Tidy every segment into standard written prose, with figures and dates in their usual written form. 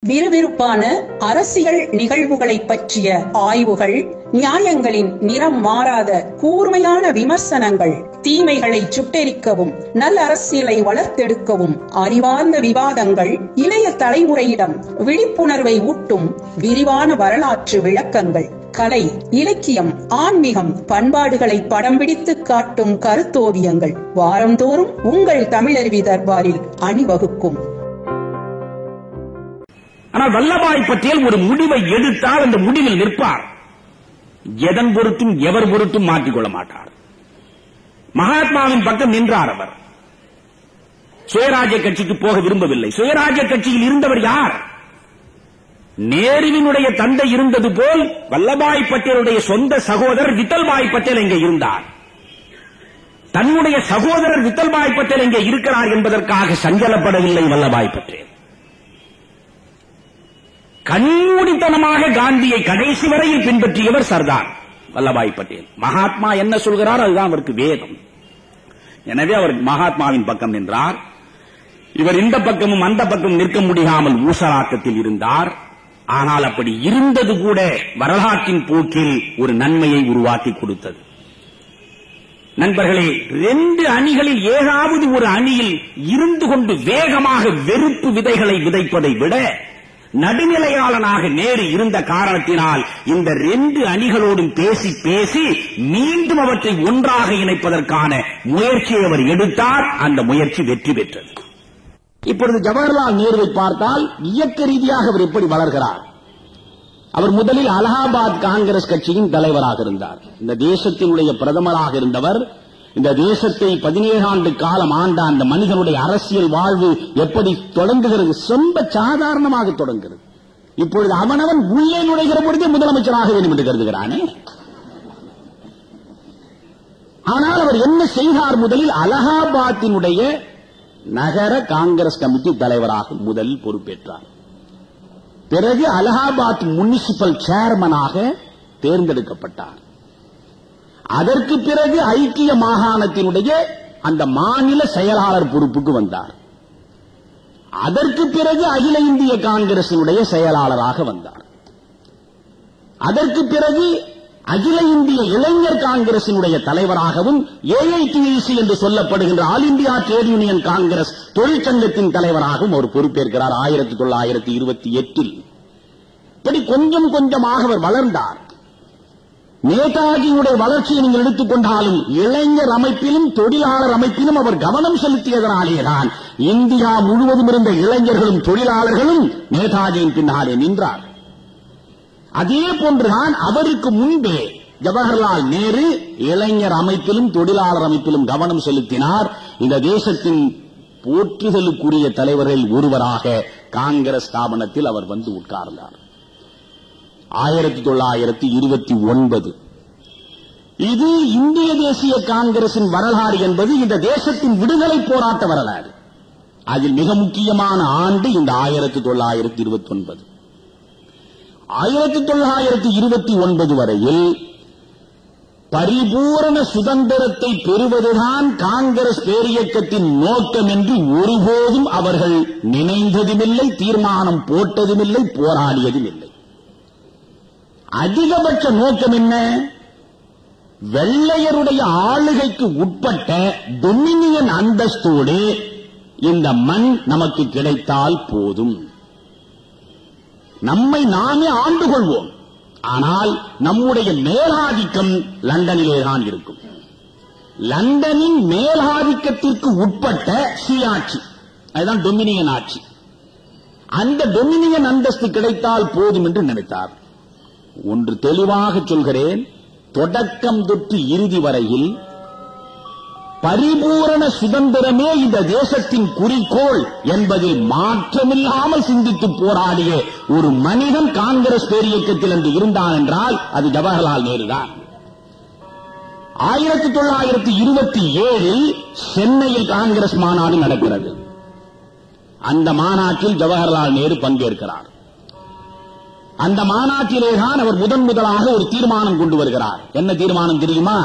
விறுவிறுப்பான அரசியல் நிகழ்வுகளை பற்றிய ஆய்வுகள், நியாயங்களின் நிறம் மாறாத கூர்மையான விமர்சனங்கள், தீமைகளை சுட்டெரிக்கவும் நல்ல அரசியலை வளர்த்தெடுக்கவும் அறிவார்ந்த விவாதங்கள், இளைய தலைமுறையிடம் விழிப்புணர்வை ஊட்டும் விரிவான வரலாற்று விளக்கங்கள், கலை, இலக்கியம், ஆன்மீகம், பண்பாடுகளை படம் பிடித்து காட்டும் கருத்தோவியங்கள் வாரந்தோறும் உங்கள் தமிழருவி தர்பாரில் அணிவகுக்கும். ஆனால் வல்லபாய் பட்டேல் ஒரு முடிவை எடுத்தால் அந்த முடிவில் நிற்பார். எதன் பொருட்டும் எவர் பொருட்டும் மாற்றிக்கொள்ள மாட்டார். மகாத்மாவின் பக்கம் நின்றார். அவர் சுயராஜ்ய கட்சிக்கு போக விரும்பவில்லை. சுயராஜ்ய கட்சியில் இருந்தவர் யார்? நேருவினுடைய தந்தை இருந்தது போல் வல்லபாய் பட்டேலுடைய சொந்த சகோதரர் விட்டல்பாய் பட்டேல் இங்கே இருந்தார். தன்னுடைய சகோதரர் விட்டல்பாய் பட்டேல் இங்கே இருக்கிறார் என்பதற்காக சஞ்சலப்படவில்லை வல்லபாய் பட்டேல். கண்மூடித்தனமாக காந்தியை கடைசி வரையில் பின்பற்றியவர் சர்தார் வல்லபாய் பட்டேல். மகாத்மா என்ன சொல்கிறார் அதுதான் அவருக்கு வேதம். எனவே அவர் மகாத்மாவின் பக்கம் நின்றார். இவர் இந்த பக்கமும் அந்த பக்கம் நிற்க முடியாமல் ஊசலாட்டத்தில் இருந்தார். ஆனால் அப்படி இருந்தது கூட வரலாற்றின் போக்கில் ஒரு நன்மையை உருவாக்கி கொடுத்தது. நண்பர்களே, 2 அணிகளில் ஏதாவது ஒரு அணியில் இருந்து கொண்டு வேகமாக வெறுப்பு விதைகளை விதைப்பதை விட நடுநிலையாளனாக நேரு இருந்த காரணத்தினால் இந்த 2 அணிகளோடும் பேசி பேசி மீண்டும் அவற்றை ஒன்றாக இணைப்பதற்கான முயற்சியை அவர் எடுத்தார். அந்த முயற்சி வெற்றி பெற்றது. இப்பொழுது ஜவஹர்லால் நேருவை பார்த்தால் இயக்க ரீதியாக அவர் எப்படி வளர்கிறார்? அவர் முதலில் அலகாபாத் காங்கிரஸ் கட்சியின் தலைவராக இருந்தார். இந்த தேசத்தினுடைய பிரதமராக இருந்தவர். இந்த தேசத்தை 17 ஆண்டு காலம் ஆண்ட அந்த மனிதனுடைய அரசியல் வாழ்வு எப்படி தொடங்குகிறது? ரொம்ப சாதாரணமாக தொடங்குகிறது. இப்பொழுது அவனவன் உள்ளே நுழைகிற பொழுதே முதலமைச்சராக வேண்டும் என்று கருதுகிறானே. ஆனால் அவர் என்ன செய்தார்? முதலில் அலகாபாத்தினுடைய நகர காங்கிரஸ் கமிட்டி தலைவராக முதலில் பொறுப்பேற்றார். பிறகு அலகாபாத் முனிசிபல் சேர்மனாக தேர்ந்தெடுக்கப்பட்டார். அதற்கு பிறகு ஐக்கிய மாகாணத்தினுடைய அந்த மாநில செயலாளர் பொறுப்புக்கு வந்தார். அதற்கு பிறகு அகில இந்திய காங்கிரசினுடைய செயலாளராக வந்தார். அதற்கு பிறகு அகில இந்திய இளைஞர் காங்கிரசினுடைய தலைவராகவும் ஏஐடியூசி என்று சொல்லப்படுகின்ற all India trade union Congress தொழிற்சங்கத்தின் தலைவராகவும் அவர் பொறுப்பேற்கிறார் 1928. இப்படி கொஞ்சம் கொஞ்சமாக அவர் வளர்ந்தார். நேதாஜியுடைய வளர்ச்சியை நீங்கள் எடுத்துக்கொண்டாலும் இளைஞர் அமைப்பிலும் தொழிலாளர் அமைப்பிலும் அவர் கவனம் செலுத்தியதனாலேதான் இந்தியா முழுவதும் இருந்த இளைஞர்களும் தொழிலாளர்களும் நேதாஜியின் பின்னாலே நின்றார். அதே போன்றுதான் அவருக்கு முன்பே ஜவஹர்லால் நேரு இளைஞர் அமைப்பிலும் தொழிலாளர் அமைப்பிலும் கவனம் செலுத்தினார். இந்த தேசத்தின் போற்றுதலுக்குரிய தலைவர்கள் ஒருவராக காங்கிரஸ் ஸ்தாபனத்தில் அவர் வந்து உட்கார்ந்தார். 1929 இது இந்திய தேசிய காங்கிரசின் வரலாறு என்பது இந்த தேசத்தின் விடுதலை போராட்ட வரலாறு. அதில் மிக முக்கியமான ஆண்டு இந்த 1929. 1929 வரையில் பரிபூரண சுதந்திரத்தை பெறுவதுதான் காங்கிரஸ் பேரியக்கத்தின் நோக்கம் என்று ஒருபோதும் அவர்கள் நினைந்ததுமில்லை, தீர்மானம் போட்டதுமில்லை, போராடியதுமில்லை. அதிகபட்ச நோக்கம் என்ன? வெள்ளையருடைய ஆளுகைக்கு உட்பட்ட டொமினியன் அந்தஸ்தோடு இந்த மண் நமக்கு கிடைத்தால் போதும், நம்மை நாமே ஆண்டு கொள்வோம். ஆனால் நம்முடைய மேலாதிக்கம் லண்டனிலேதான் இருக்கும். லண்டனின் மேலாதிக்கத்திற்கு உட்பட்ட சுயாட்சி, அதுதான் டொமினியன் ஆட்சி. அந்த டொமினியன் அந்தஸ்து கிடைத்தால் போதும் என்று நினைத்தார். ஒன்று தெளிவாக சொல்கிறேன், தொடக்கம் தொட்டு இறுதி வரையில் பரிபூரண சுதந்திரமே இந்த தேசத்தின் குறிக்கோள் என்பதில் மாற்றமில்லாமல் சிந்தித்து போராடிய ஒரு மனிதன் காங்கிரஸ் பேரியக்கத்தில் என்று இருந்தான் என்றால் அது ஜவஹர்லால் நேரு தான். 1927 சென்னையில் காங்கிரஸ் மாநாடு நடக்கிறது. அந்த மாநாட்டில் ஜவஹர்லால் நேரு பங்கேற்கிறார். அந்த மாநாட்டிலேதான் அவர் முதலாக ஒரு தீர்மானம் கொண்டு வருகிறார். என்ன தீர்மானம் தெரியுமா?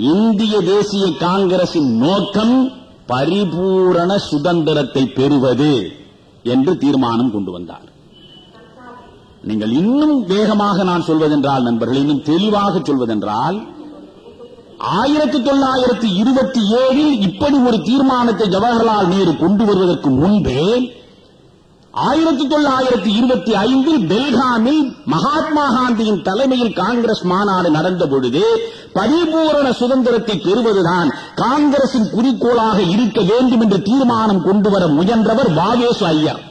இந்திய தேசிய காங்கிரசின் நோக்கம் பரிபூரண சுதந்திரத்தை பெறுவது என்று தீர்மானம் கொண்டு வந்தார். நீங்கள் இன்னும் வேகமாக நான் சொல்வதென்றால், நண்பர்கள், இன்னும் தெளிவாக சொல்வதென்றால், 1927 இப்படி ஒரு தீர்மானத்தை ஜவஹர்லால் நேரு கொண்டு வருவதற்கு முன்பே 1925 பெல்காமில் மகாத்மா காந்தியின் தலைமையில் காங்கிரஸ் மாநாடு நடந்த பொழுது பரிபூரண சுதந்திரத்தை பெறுவதுதான் காங்கிரசின் குறிக்கோளாக இருக்க வேண்டும் என்று தீர்மானம் கொண்டு வர முயன்றவர் வாவேசு ஐயர்.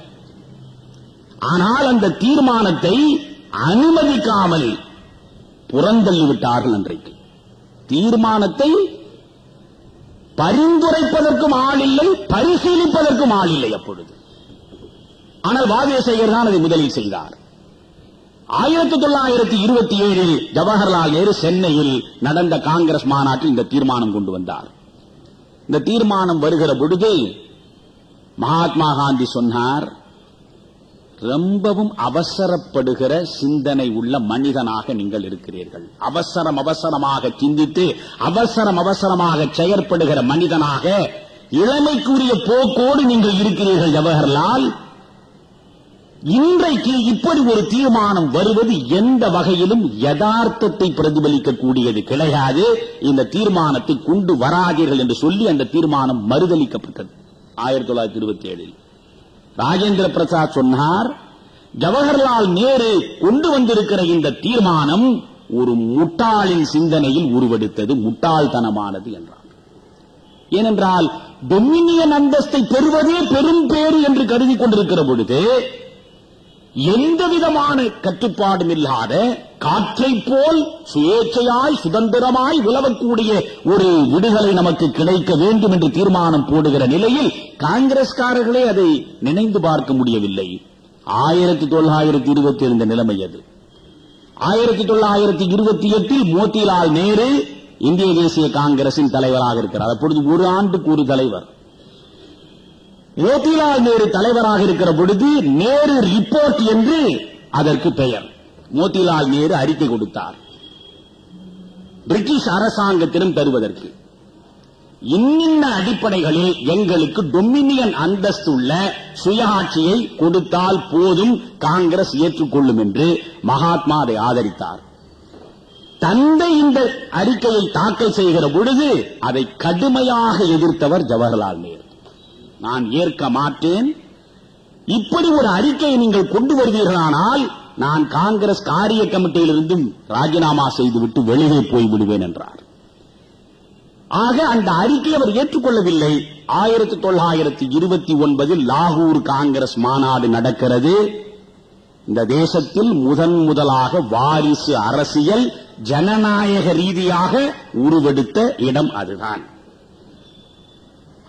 ஆனால் அந்த தீர்மானத்தை அனுமதிக்காமல் புறந்தள்ளிவிட்டார்கள். அன்றைக்கு தீர்மானத்தை பரிந்துரைப்பதற்கும் ஆள் இல்லை, பரிசீலிப்பதற்கும் ஆள் இல்லை அப்பொழுது. ஆனால் வாவேசு ஐயர் தான் அதை முதலில் செய்தார். 1927 ஜவஹர்லால் நேரு சென்னையில் நடந்த காங்கிரஸ் மாநாட்டில் இந்த தீர்மானம் கொண்டு வந்தார். இந்த தீர்மானம் வருகிற பொழுது மகாத்மா காந்தி சொன்னார், ரொம்பவும் அவசரப்படுகிற சிந்தனை உள்ள மனிதனாக நீங்கள் இருக்கிறீர்கள். அவசரமாக சிந்தித்து அவசரமாக செயற்படுகிற மனிதனாக, இளமைக்குரிய போக்கோடு நீங்கள் இருக்கிறீர்கள் ஜவஹர்லால். இன்றைக்கு இப்படி ஒரு தீர்மானம் வருவது எந்த வகையிலும் யதார்த்தத்தை பிரதிபலிக்கக்கூடியது கிடையாது. இந்த தீர்மானத்தை கொண்டு வராதீர்கள் என்று சொல்லி அந்த தீர்மானம் மறுதளிக்கப்பட்டது. 1927 ராஜேந்திர பிரசாத் சொன்னார், ஜவஹர்லால் நேரு கொண்டு வந்திருக்கிற இந்த தீர்மானம் ஒரு முட்டாளின் சிந்தனையில் உருவெடுத்தது, முட்டாள்தனமானது என்றார். ஏனென்றால் டொமினியன் அந்தஸ்தை பெறுவதே பெரும் பேறு என்று கருதி கொண்டிருக்கிற பொழுது எந்த விதமான கட்டுப்பாடும் இல்லாத காற்றை போல் சுயேட்சையாய் சுதந்திரமாய் உலவக்கூடிய ஒரு விடுதலை நமக்கு கிடைக்க வேண்டும் என்று தீர்மானம் போடுகிற நிலையில் காங்கிரஸ்காரர்களே அதை நினைந்து பார்க்க முடியவில்லை. 1927 நிலைமை அது. 1928 மோதிலால் நேரு இந்திய தேசிய காங்கிரசின் தலைவராக இருக்கிறார். அப்பொழுது ஒரு ஆண்டுக்கு ஒரு தலைவர். மோதிலால் நேரு தலைவராக இருக்கிற பொழுது நேரு ரிப்போர்ட் என்று அதற்கு பெயர். மோதிலால் நேரு அறிக்கை கொடுத்தார் பிரிட்டிஷ் அரசாங்கத்திடம் தருவதற்கு. இன்னின்ன அடிப்படைகளில் எங்களுக்கு டொமினியன் அந்தஸ்துள்ள சுயாட்சியை கொடுத்தால் போதும், காங்கிரஸ் ஏற்றுக்கொள்ளும் என்று மகாத்மா அதை ஆதரித்தார். தந்தை இந்த அறிக்கையை தாக்கல் செய்கிற பொழுது அதை கடுமையாக எதிர்த்தவர் ஜவஹர்லால் நேரு. நான் ஏற்க மாட்டேன், இப்படி ஒரு அறிக்கையை நீங்கள் கொண்டு வருவீர்களானால் நான் காங்கிரஸ் காரிய கமிட்டியிலிருந்தும் ராஜினாமா செய்துவிட்டு வெளியே போய்விடுவேன் என்றார். ஆக அந்த அறிக்கையை அவர் ஏற்றுக்கொள்ளவில்லை. 1929 லாகூர் காங்கிரஸ் மாநாடு நடக்கிறது. இந்த தேசத்தில் முதலாக வாரிசு அரசியல் ஜனநாயக ரீதியாக உருவெடுத்த இடம் அதுதான்.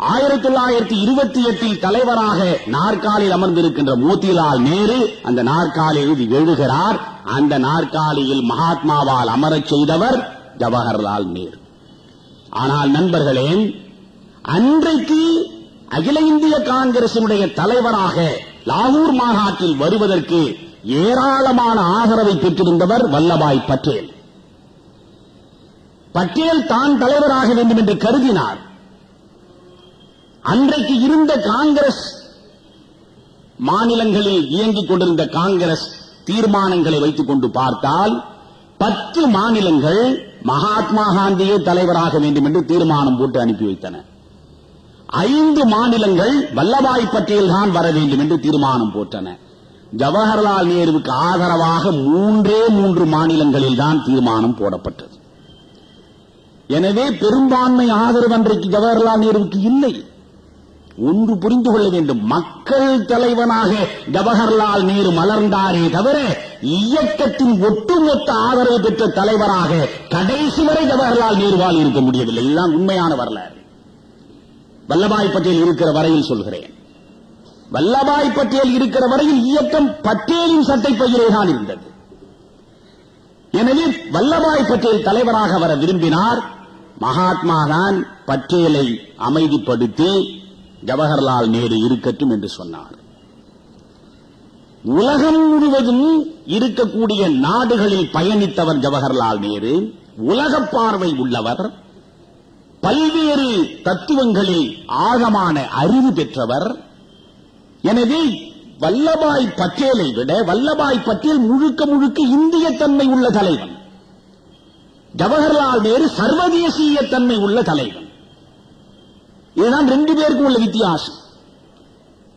1928 தலைவராக நாற்காலியில் அமர்ந்திருக்கின்ற மோதிலால் நேரு அந்த நாற்காலியில் எழுகிறார். அந்த நாற்காலியில் மகாத்மாவால் அமரச் செய்தவர் ஜவஹர்லால் நேரு. ஆனால் நண்பர்களே, அன்றைக்கு அகில இந்திய காங்கிரசினுடைய தலைவராக லாகூர் மாநாட்டில் வருவதற்கு ஏராளமான ஆதரவை பெற்றிருந்தவர் வல்லபாய் பட்டேல். பட்டேல் தான் தலைவராக வேண்டும் என்று கருதினார். அன்றைக்கு இருந்த காங்கிரஸ் மாநிலங்களில் இயங்கிக் கொண்டிருந்த காங்கிரஸ் தீர்மானங்களை வைத்துக் கொண்டு பார்த்தால் 10 மாநிலங்கள் மகாத்மா காந்தியே தலைவராக வேண்டும் என்று தீர்மானம் போட்டு அனுப்பி வைத்தன. 5 மாநிலங்கள் வல்லபாய் பட்டேல் தான் வர வேண்டும் என்று தீர்மானம் போட்டன. ஜவஹர்லால் நேருவுக்கு ஆதரவாக 3 மாநிலங்களில் தான் தீர்மானம் போடப்பட்டது. எனவே பெரும்பான்மை ஆதரவு அன்றைக்கு ஜவஹர்லால் நேருவுக்கு இல்லை. ஒன்று புரிந்து கொள்ள வேண்டும், மக்கள் தலைவனாக ஜவஹர்லால் நேரு மலர்ந்தாரே தவிர இயக்கத்தின் ஒட்டுமொத்த ஆதரவு பெற்ற தலைவராக கடைசி வரை ஜவஹர்லால் நேருவால் இருக்க முடியவில்லை. இதுதான் உண்மையான வரலாறு. வல்லபாய் பட்டேல் இருக்கிற வரையில் சொல்கிறேன். வல்லபாய் பட்டேல் இருக்கிற வரையில் இயக்கம் பட்டேலின் சட்டை பையிலே தான் இருந்தது. எனவே வல்லபாய் பட்டேல் தலைவராக வர விரும்பினார். மகாத்மா தான் பட்டேலை அமைதிப்படுத்தி ஜவஹர்லால் நேரு இருக்கட்டும் என்று சொன்னார். உலகம் முழுவதும் இருக்கக்கூடிய நாடுகளில் பயணித்தவர் ஜவஹர்லால் நேரு. உலக பார்வை உள்ளவர், பல்வேறு தத்துவங்களில் ஆழமான அறிவு பெற்றவர். எனவே வல்லபாய் பட்டேலை விட வல்லபாய் பட்டேல் முழுக்க முழுக்க இந்திய தன்மை உள்ள தலைவன். ஜவஹர்லால் நேரு சர்வதேசிய தன்மை உள்ள தலைவன். இதுதான் ரெண்டு பேருக்கும் உள்ள வித்தியாசம்.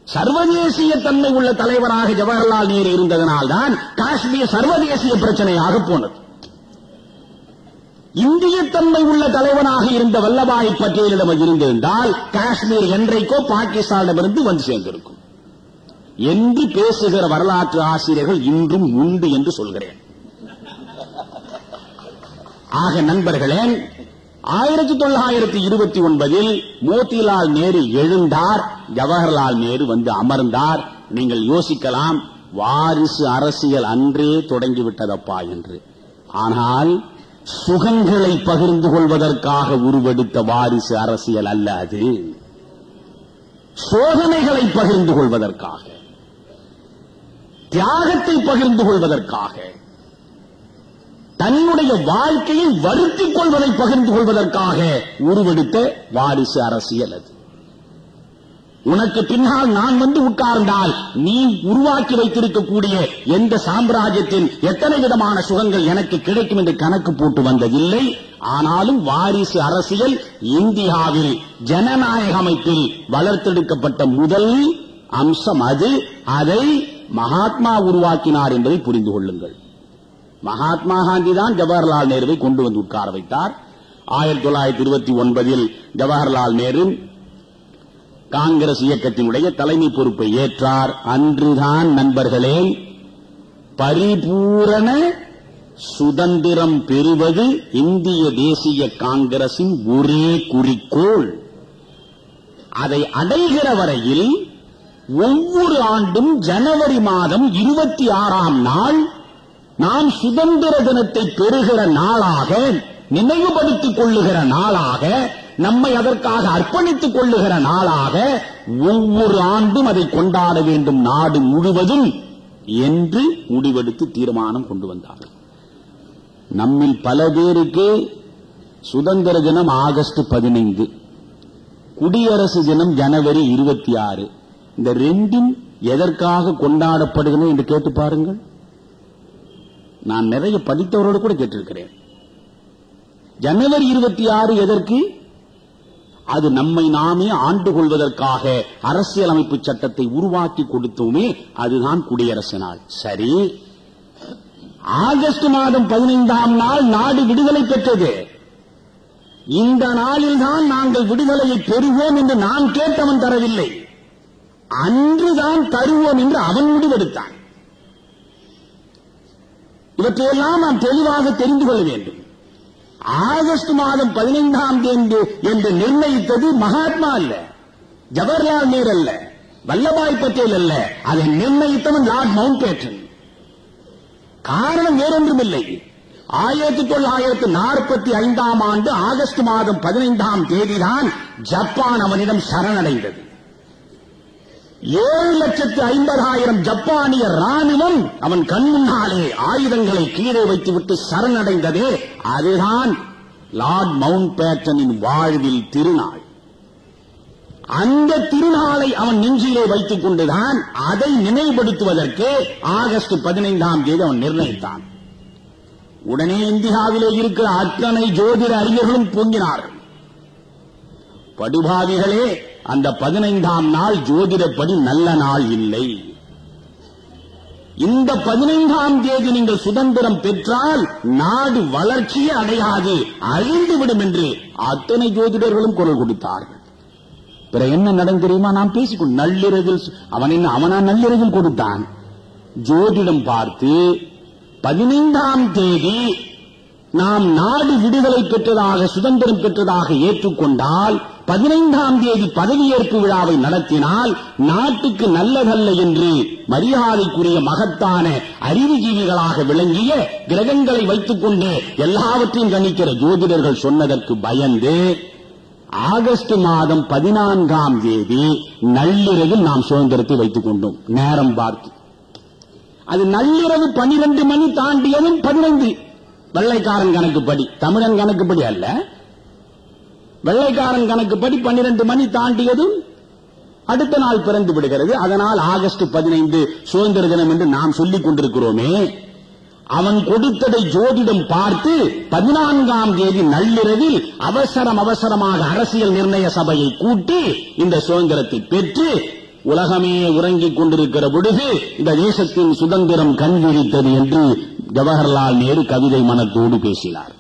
சர்வதேசிய தன்மை உள்ள தலைவராக ஜவஹர்லால் நேரு இருந்ததனால்தான் காஷ்மீர் சர்வதேசிய பிரச்சனையாக போனது. இந்திய தன்மை உள்ள தலைவனாக இருந்த வல்லபாய் பட்டேலிடம் இருந்திருந்தால் காஷ்மீர் என்றைக்கோ பாகிஸ்தானிடமிருந்து வந்து சேர்ந்திருக்கும் என்று பேசுகிற வரலாற்று ஆசிரியர்கள் இன்றும் உண்டு என்று சொல்கிறேன். ஆக நண்பர்களே, 1929 மோதிலால் நேரு எழுந்தார், ஜவஹர்லால் நேரு வந்து அமர்ந்தார். நீங்கள் யோசிக்கலாம், வாரிசு அரசியல் அன்றே தொடங்கிவிட்டதப்பா என்று. ஆனால் சுகங்களை பகிர்ந்து கொள்வதற்காக உருவெடுத்த வாரிசு அரசியல் அல்ல அது. சோதனைகளை பகிர்ந்து கொள்வதற்காக, தியாகத்தை பகிர்ந்து கொள்வதற்காக, தன்னுடைய வாழ்க்கையை வருத்திக் கொள்வதை பகிர்ந்து கொள்வதற்காக உருவெடுத்த வாரிசு அரசியல் அது. உனக்கு பின்னால் நான் வந்து உட்கார்ந்தால் நீ உருவாக்கி வைத்திருக்கக்கூடிய எந்த சாம்ராஜ்யத்தின் எத்தனை விதமான சுகங்கள் எனக்கு கிடைக்கும் என்று கணக்கு போட்டு வந்ததில்லை. ஆனாலும் வாரிசு அரசியல் இந்தியாவில் ஜனநாயக அமைப்பில் வளர்த்தெடுக்கப்பட்ட முதல் அம்சம் அது. அதை மகாத்மா உருவாக்கினார் என்பதை புரிந்து கொள்ளுங்கள். மகாத்மா காந்தி தான் ஜவஹர்லால் நேருவை கொண்டு வந்து உட்கார வைத்தார். 1929 ஜவஹர்லால் நேரு காங்கிரஸ் இயக்கத்தினுடைய தலைமை பொறுப்பை ஏற்றார். அன்றுதான் நண்பர்களே, பரிபூரண சுதந்திரம் பெறுவது இந்திய தேசிய காங்கிரசின் ஒரே குறிக்கோள். அதை அடைகிற வரையில் ஒவ்வொரு ஆண்டும் ஜனவரி மாதம் 26ஆம் நாள் நாம் சுதந்திர தினத்தை பெறுகிற நாளாக, நினைவுபடுத்திக் கொள்ளுகிற நாளாக, நம்மை அதற்காக அர்ப்பணித்துக் கொள்ளுகிற நாளாக ஒவ்வொரு ஆண்டும் அதை கொண்டாட வேண்டும் நாடு முழுவதும் என்று முடிவெடுத்து தீர்மானம் கொண்டு வந்தார்கள். நம்மில் பல பேருக்கு சுதந்திர தினம் ஆகஸ்ட் 15, குடியரசு தினம் ஜனவரி 26. இந்த ரெண்டும் எதற்காக கொண்டாடப்படுகிறது என்று கேட்டு பாருங்கள். நான் நிறைய படித்தவரோடு கூட கேட்டிருக்கிறேன். ஜனவரி 26 எதற்கு? அது நம்மை நாமே ஆண்டு கொள்வதற்காக அரசியலமைப்பு சட்டத்தை உருவாக்கி கொடுத்தோமே, அதுதான் குடியரசு நாள். சரி, ஆகஸ்ட் மாதம் 15ஆம் நாள் நாடு விடுதலை பெற்றது. இந்த நாளில்தான் நாங்கள் விடுதலையை பெறுவோம் என்று நான் கேட்டவன் தரவில்லை, அன்றுதான் தருவோம் என்று அவன் முடிவெடுத்தான். இவற்றையெல்லாம் நாம் தெளிவாக தெரிந்து கொள்ள வேண்டும். ஆகஸ்ட் மாதம் 15ஆம் தேதி என்று நிர்ணயித்தது மகாத்மா அல்ல, ஜவஹர்லால் நேரு அல்ல, வல்லபாய் பட்டேல் அல்ல. அதை நிர்ணயித்தவன் லார்ட் மவுண்ட் பேட்டன். காரணம் வேறொன்றுமில்லை. 1945ஆம் ஆண்டு ஆகஸ்ட் மாதம் 15ஆம் தேதிதான் ஜப்பான் அவனிடம் சரணடைந்தது. 7,50,000 ஜப்பானிய ராணுவம் அவன் கண் முன்னாலே ஆயுதங்களை கீழே வைத்துவிட்டு சரணடைந்ததே, அதுதான் லார்ட் மவுண்ட் பேட்டனின் வாழ்வில் திருநாள். அந்த திருநாளை அவன் நெஞ்சிலே வைத்துக் கொண்டுதான் அதை நினைவுபடுத்துவதற்கு ஆகஸ்ட் 15ஆம் தேதி அவன் நிர்ணயித்தான். உடனே இந்தியாவிலே இருக்கிற அத்தனை ஜோதிட அறிஞர்களும் பொங்கினார்கள். படுபாவிகளே, அந்த 15ஆம் நாள் ஜோதிடப்படி நல்ல நாள் இல்லை. இந்த 15ஆம் தேதி நீங்கள் சுதந்திரம் பெற்றால் நாடு வளர்ச்சியே அடையாது, அழிந்துவிடும் என்று அத்தனை ஜோதிடர்களும் குரல் கொடுத்தார்கள். பிறகு என்ன நடந்து தெரியுமா? நாம் பேசிக்கொண்டு நள்ளிரவில் அவனா நள்ளிரவில் கொடுத்தான். ஜோதிடம் பார்த்து 15ஆம் தேதி நாம் நாடு விடுதலை பெற்றதாக, சுதந்திரம் பெற்றதாக ஏற்றுக்கொண்டால் 15ஆம் தேதி பதவியேற்பு விழாவை நடத்தினால் நாட்டுக்கு நல்லதல்ல என்று மரியாதைக்குரிய மகத்தான அறிவுஜீவிகளாக விளங்கிய கிரகங்களை வைத்துக் கொண்டு எல்லாவற்றையும் கணிக்கிற ஜோதிடர்கள் சொன்னதற்கு பயந்து ஆகஸ்ட் மாதம் 14ஆம் தேதி நள்ளிரவில் நாம் சுதந்திரத்தை வைத்துக் கொண்டோம். நேரம் பார்த்து அது நள்ளிரவு 12 மணி தாண்டியதும் 15, வெள்ளைக்காரன் கணக்குப்படி, தமிழன் கணக்குப்படி அல்ல, வெள்ளைக்காரன் கணக்குப்படி 12 மணி தாண்டியதும் அடுத்த நாள் பிறந்து விடுகிறது. அதனால் ஆகஸ்ட் 15 சுதந்திர தினம் என்று நாம் சொல்லிக் கொண்டிருக்கிறோமே, அவன் கொடுத்ததை ஜோதிடம் பார்த்து 14ஆம் தேதி நள்ளிரவில் அவசரமாக அரசியல் நிர்ணய சபையை கூட்டி இந்த சுதந்திரத்தை பெற்று உலகமே உறங்கிக் கொண்டிருக்கிற பொழுது இந்த தேசத்தின் சுதந்திரம் கண்விழித்தது என்று ஜவஹர்லால் நேரு கவிதை மனத்தோடு பேசினார்.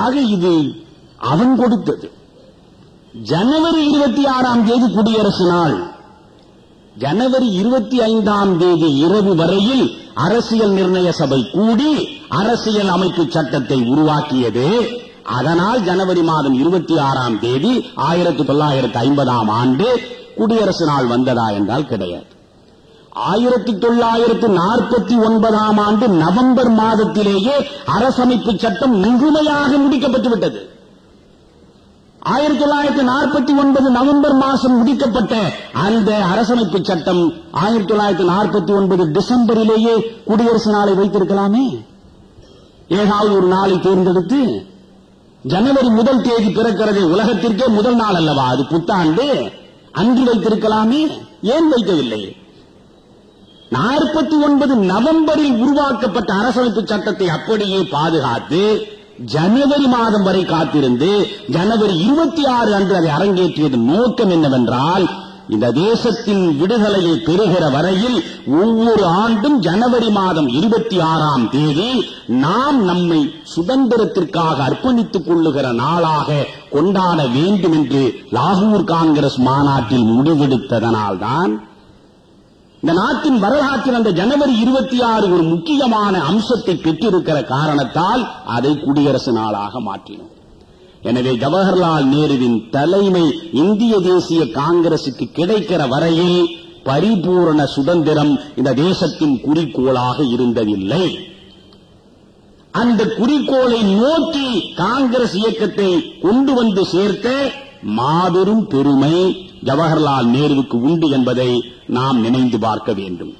ஆக இது அவன் கொடுத்தது. ஜனவரி 26ஆம் தேதி குடியரசு நாள். ஜனவரி 25ஆம் தேதி இரவு வரையில் அரசியல் நிர்ணய சபை கூடி அரசியல் அமைப்பு சட்டத்தை உருவாக்கியது. அதனால் ஜனவரி மாதம் 26ஆம் தேதி 1950ஆம் ஆண்டு குடியரசு நாள் வந்ததா என்றால் கிடையாது. 1949ஆம் ஆண்டு நவம்பர் மாதத்திலேயே அரசமைப்பு சட்டம் முழுமையாக முடிக்கப்பட்டு விட்டது. 1949 நவம்பர் மாதம் முடிக்கப்பட்ட அந்த அரசமைப்பு சட்டம் 1949 டிசம்பரிலேயே குடியரசு நாளை வைத்திருக்கலாமே. ஏதாவது ஒரு நாளை தேர்ந்தெடுத்து ஜனவரி 1 தேதி பிறக்கிறது, உலகத்திற்கே முதல் நாள் அல்லவா, அது புத்தாண்டு, அன்று வைத்திருக்கலாமே. ஏன் வைக்கவில்லை? 49 நவம்பரில் உருவாக்கப்பட்ட அரசமைப்பு சட்டத்தை அப்படியே பாதுகாத்து ஜனவரி மாதம் வரை காத்திருந்து ஜனவரி 26 அன்று அதை அரங்கேற்றியது நோக்கம் என்னவென்றால், இந்த தேசத்தின் விடுதலையை பெறுகிற வரையில் ஒவ்வொரு ஆண்டும் ஜனவரி மாதம் 26ஆம் தேதி நாம் நம்மை சுதந்திரத்திற்காக அர்ப்பணித்துக் கொள்ளுகிற நாளாக கொண்டாட வேண்டும் என்று லாகூர் காங்கிரஸ் மாநாட்டில் முடிவெடுத்ததனால்தான் இந்த நாட்டின் வரலாற்றில் அந்த ஜனவரி 26 ஒரு முக்கியமான அம்சத்தை பெற்றிருக்கிற காரணத்தால் அதை குடியரசு நாளாக மாற்றினோம். எனவே ஜவஹர்லால் நேருவின் தலைமை இந்திய தேசிய காங்கிரசுக்கு கிடைக்கிற வரையில் பரிபூரண சுதந்திரம் இந்த தேசத்தின் குறிக்கோளாக இருந்ததில்லை. அந்த குறிக்கோளை நோக்கி காங்கிரஸ் இயக்கத்தை கொண்டு வந்து சேர்த்த மாபெரும் பெருமை ஜவஹர்லால் நேருவுக்கு உண்டு என்பதை நாம் நினைந்து பார்க்க வேண்டும்.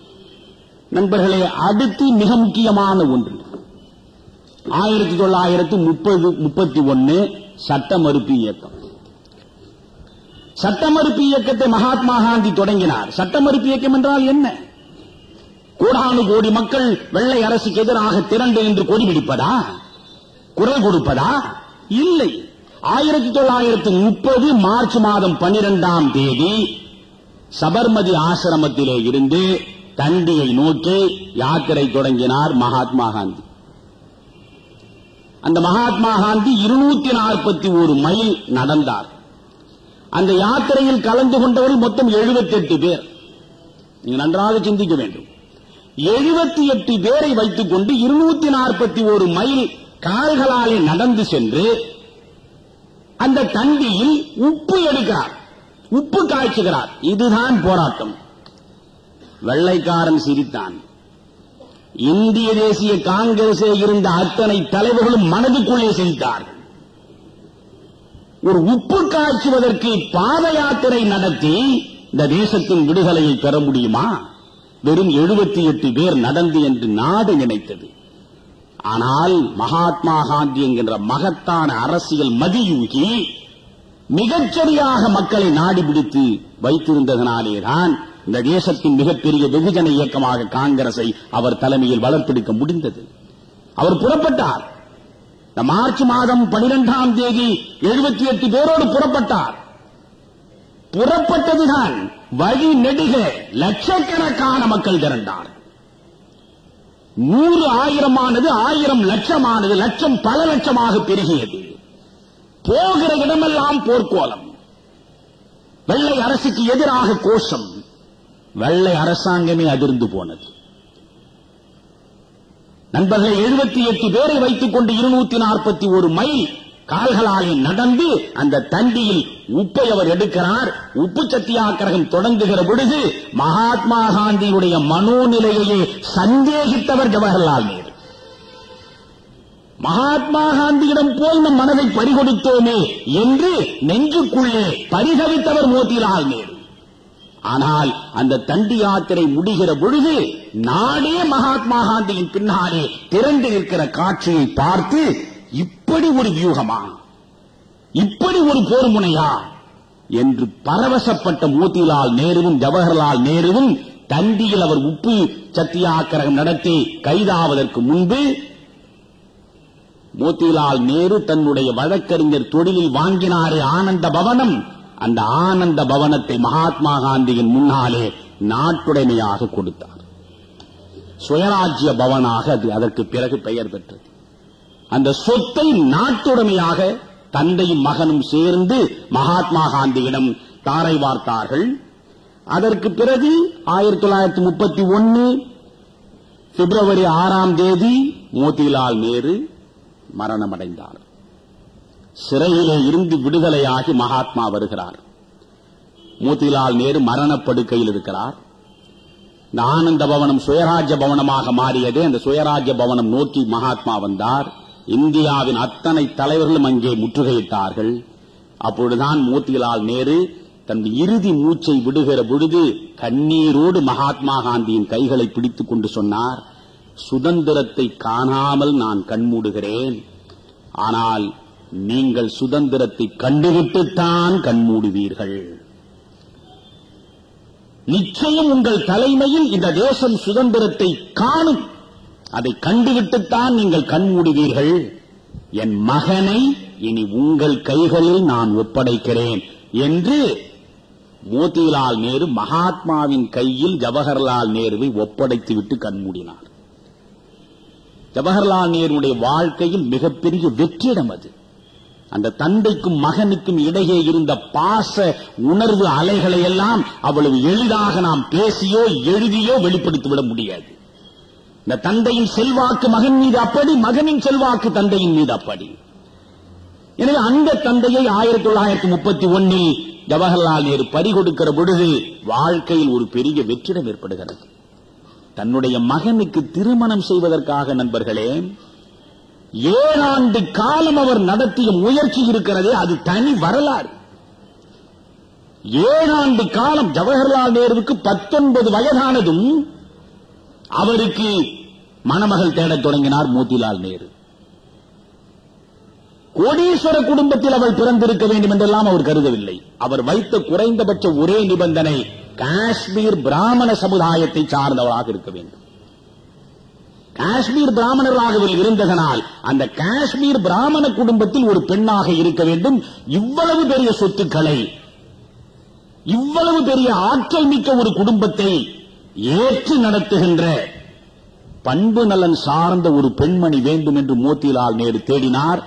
நண்பர்களே, அடுத்து மிக முக்கியமான ஒன்று 1931 சட்ட மறுப்பு இயக்கம். சட்ட மறுப்பு இயக்கத்தை மகாத்மா காந்தி தொடங்கினார். சட்ட மறுப்பு இயக்கம் என்றால் என்ன? கோடானு கோடி மக்கள் வெள்ளை அரசுக்கு எதிராக திரண்டு என்று கொடி பிடிப்பதா, குரல் கொடுப்பதா? இல்லை. 1930 மார்ச் மாதம் 12ஆம் தேதி சபர்மதி ஆசிரமத்திலே இருந்து தண்டியை நோக்கி யாத்திரை தொடங்கினார் மகாத்மா காந்தி. அந்த மகாத்மா காந்தி 241 மைல் நடந்தார். அந்த யாத்திரையில் கலந்து கொண்டவர்கள் மொத்தம் 78 பேர். நீங்கள் நன்றாக சிந்திக்க வேண்டும். 78 பேரை வைத்துக் கொண்டு 241 மைல் கால்களாலே நடந்து சென்று அந்த தண்டியில் உப்பு எடுக்கிறார், உப்பு காய்ச்சுகிறார். இதுதான் போராட்டம். வெள்ளைக்காரன் சிரித்தான். இந்திய தேசிய காங்கிரஸே இருந்த அத்தனை தலைவர்களும் மனதுக்குள்ளே சிரித்தார்கள். ஒரு உப்பு காய்ச்சுவதற்கு பாத யாத்திரை நடத்தி இந்த தேசத்தின் விடுதலையை பெற முடியுமா? வெறும் 78 பேர் நடந்து என்று நாடு நினைத்தது. ஆனால் மகாத்மா காந்தி என்கின்ற மகத்தான அரசியல் மதியூகி மிகச்சரியாக மக்களை நாடி பிடித்து வைத்திருந்ததனாலேதான் இந்த தேசத்தின் மிகப்பெரிய வெகுஜன இயக்கமாக காங்கிரஸை அவர் தலைமையில் வளர்த்தெடுக்க முடிந்தது. அவர் புறப்பட்டார். மார்ச் மாதம் 12ஆம் தேதி 78 பேரோடு புறப்பட்டார். புறப்பட்டதுதான் வழி நெடுக லட்சக்கணக்கான மக்கள் திரண்டார். 100 ஆயிரமானது, 1000 லட்சமானது, லட்சம் பல லட்சமாக பெருகியது. போகிற இடமெல்லாம் போர்க்கோலம். வெள்ளை அரசுக்கு எதிராக கோஷம். வெள்ளை அரசாங்கமே அதிர்ந்து போனது. நண்பர்களே, 78 பேரை வைத்துக் கொண்டு 241 மைல் கால்களாலே நடந்து அந்த தண்டியில் உப்பை அவர் எடுக்கிறார். உப்பு சத்தியாகிரகம் தொடங்குகிற பொழுது மகாத்மா காந்தியுடைய மனோநிலையையே சந்தேகித்தவர் ஜவஹர்லால் நேரு. மகாத்மா காந்தியிடம் போல் நம் மனதை பறிகொடுத்தோமே என்று நெஞ்சுக்குள்ளே பரிதவித்தவர் மோதிலால் நேரு. ஆனால் அந்த தண்டி யாத்திரை முடிகிற பொழுது நாடே மகாத்மா காந்தியின் பின்னாலே திரண்டு நிற்கிற காட்சியை பார்த்து, இப்படி ஒரு வியூகமா, இப்படி ஒரு போர் முனையா என்று பரவசப்பட்ட மோதிலால் நேருவும் ஜவஹர்லால் நேருவும் தண்டியில் அவர் உப்பு சத்தியாகிரகம் நடத்தி கைதாவதற்கு முன்பு மோதிலால் நேரு தன்னுடைய வழக்கறிஞர் தொழிலில் வாங்கினாரே ஆனந்த பவனம், அந்த ஆனந்த பவனத்தை மகாத்மா காந்தியின் முன்னாலே நாட்டுடைமையாக கொடுத்தார். சுயராஜ்ய பவனாக அது அதற்கு பிறகு பெயர் பெற்றது. அந்த சொத்தை நாட்டுடைமையாக தந்தையும் மகனும் சேர்ந்து மகாத்மா காந்தியிடம் தாரை வார்த்தார்கள். அதற்கு பிறகு 1931 பிப்ரவரி 6ஆம் தேதி மோதிலால் நேரு மரணமடைந்தார். சிறையிலே இருந்து விடுதலையாகி மகாத்மா வருகிறார். மோதிலால் நேரு மரணப்படுக்கையில் இருக்கிறார். இந்த ஆனந்த பவனம் சுயராஜ்ய பவனமாக மாறியதே. அந்த சுயராஜ்ய பவனம் நோக்கி மகாத்மா வந்தார். இந்தியாவின் அத்தனை தலைவர்களும் அங்கே முற்றுகையிட்டார்கள். அப்பொழுதுதான் மோதிலால் நேரு தன் இறுதி மூச்சை விடுகிற பொழுது கண்ணீரோடு மகாத்மா காந்தியின் கைகளை பிடித்துக் கொண்டு சொன்னார், சுதந்திரத்தை காணாமல் நான் கண்மூடுகிறேன், ஆனால் நீங்கள் சுதந்திரத்தை கண்டுவிட்டுத்தான் கண்மூடுவீர்கள். நிச்சயம் உங்கள் தலைமையில் இந்த தேசம் சுதந்திரத்தை காணும், அதை கண்டுவிட்டுத்தான் நீங்கள் கண்மூடுவீர்கள். என் மகனை இனி உங்கள் கைகளில் நான் ஒப்படைக்கிறேன் என்று மோதிலால் நேரு மகாத்மாவின் கையில் ஜவஹர்லால் நேருவை ஒப்படைத்துவிட்டு கண்மூடினார். ஜவஹர்லால் நேருடைய வாழ்க்கையில் மிகப்பெரிய வெற்றிடம் அது. அந்த தந்தைக்கும் மகனுக்கும் இடையே இருந்த பாச உணர்வு அலைகளை எல்லாம் அவ்வளவு எளிதாக நாம் பேசியோ எழுதியோ வெளிப்படுத்திவிட முடியாது. இந்த தந்தையின் செல்வாக்கு மகன் மீது அப்படி, மகனின் செல்வாக்கு தந்தையின் மீது அப்படி. எனவே அந்த தந்தையை 1931 ஜவஹர்லால் நேரு பறிகொடுக்கிற பொழுது வாழ்க்கையில் ஒரு பெரிய வெற்றிடம் ஏற்படுகிறது. தன்னுடைய மகனுக்கு திருமணம் செய்வதற்காக நண்பர்களே 7 ஆண்டு காலம் அவர் நடத்திய முயற்சி இருக்கிறதே, அது தனி வரலாறு. 7 ஆண்டு காலம் ஜவஹர்லால் நேருவுக்கு 19 வயதானதும் அவருக்கு மணமகள் தேடத் தொடங்கினார் மோதிலால் நேரு. கோடீஸ்வர குடும்பத்தில் அவள் பிறந்திருக்க வேண்டும் என்றெல்லாம் அவர் கருதவில்லை. அவர் வைத்த குறைந்தபட்ச ஒரே நிபந்தனை காஷ்மீர் பிராமண சமுதாயத்தை சார்ந்தவளாக இருக்க வேண்டும். காஷ்மீர் பிராமணராக இருந்ததனால் அந்த காஷ்மீர் பிராமண குடும்பத்தில் ஒரு பெண்ணாக இருக்க வேண்டும். இவ்வளவு பெரிய சொத்துக்களை, இவ்வளவு பெரிய ஆற்றல் மிக்க ஒரு குடும்பத்தை ஏற்று நடத்துகின்ற பண்பு நலன் சார்ந்த ஒரு பெண்மணி வேண்டும் என்று மோதிலால் நேரு தேடினார்.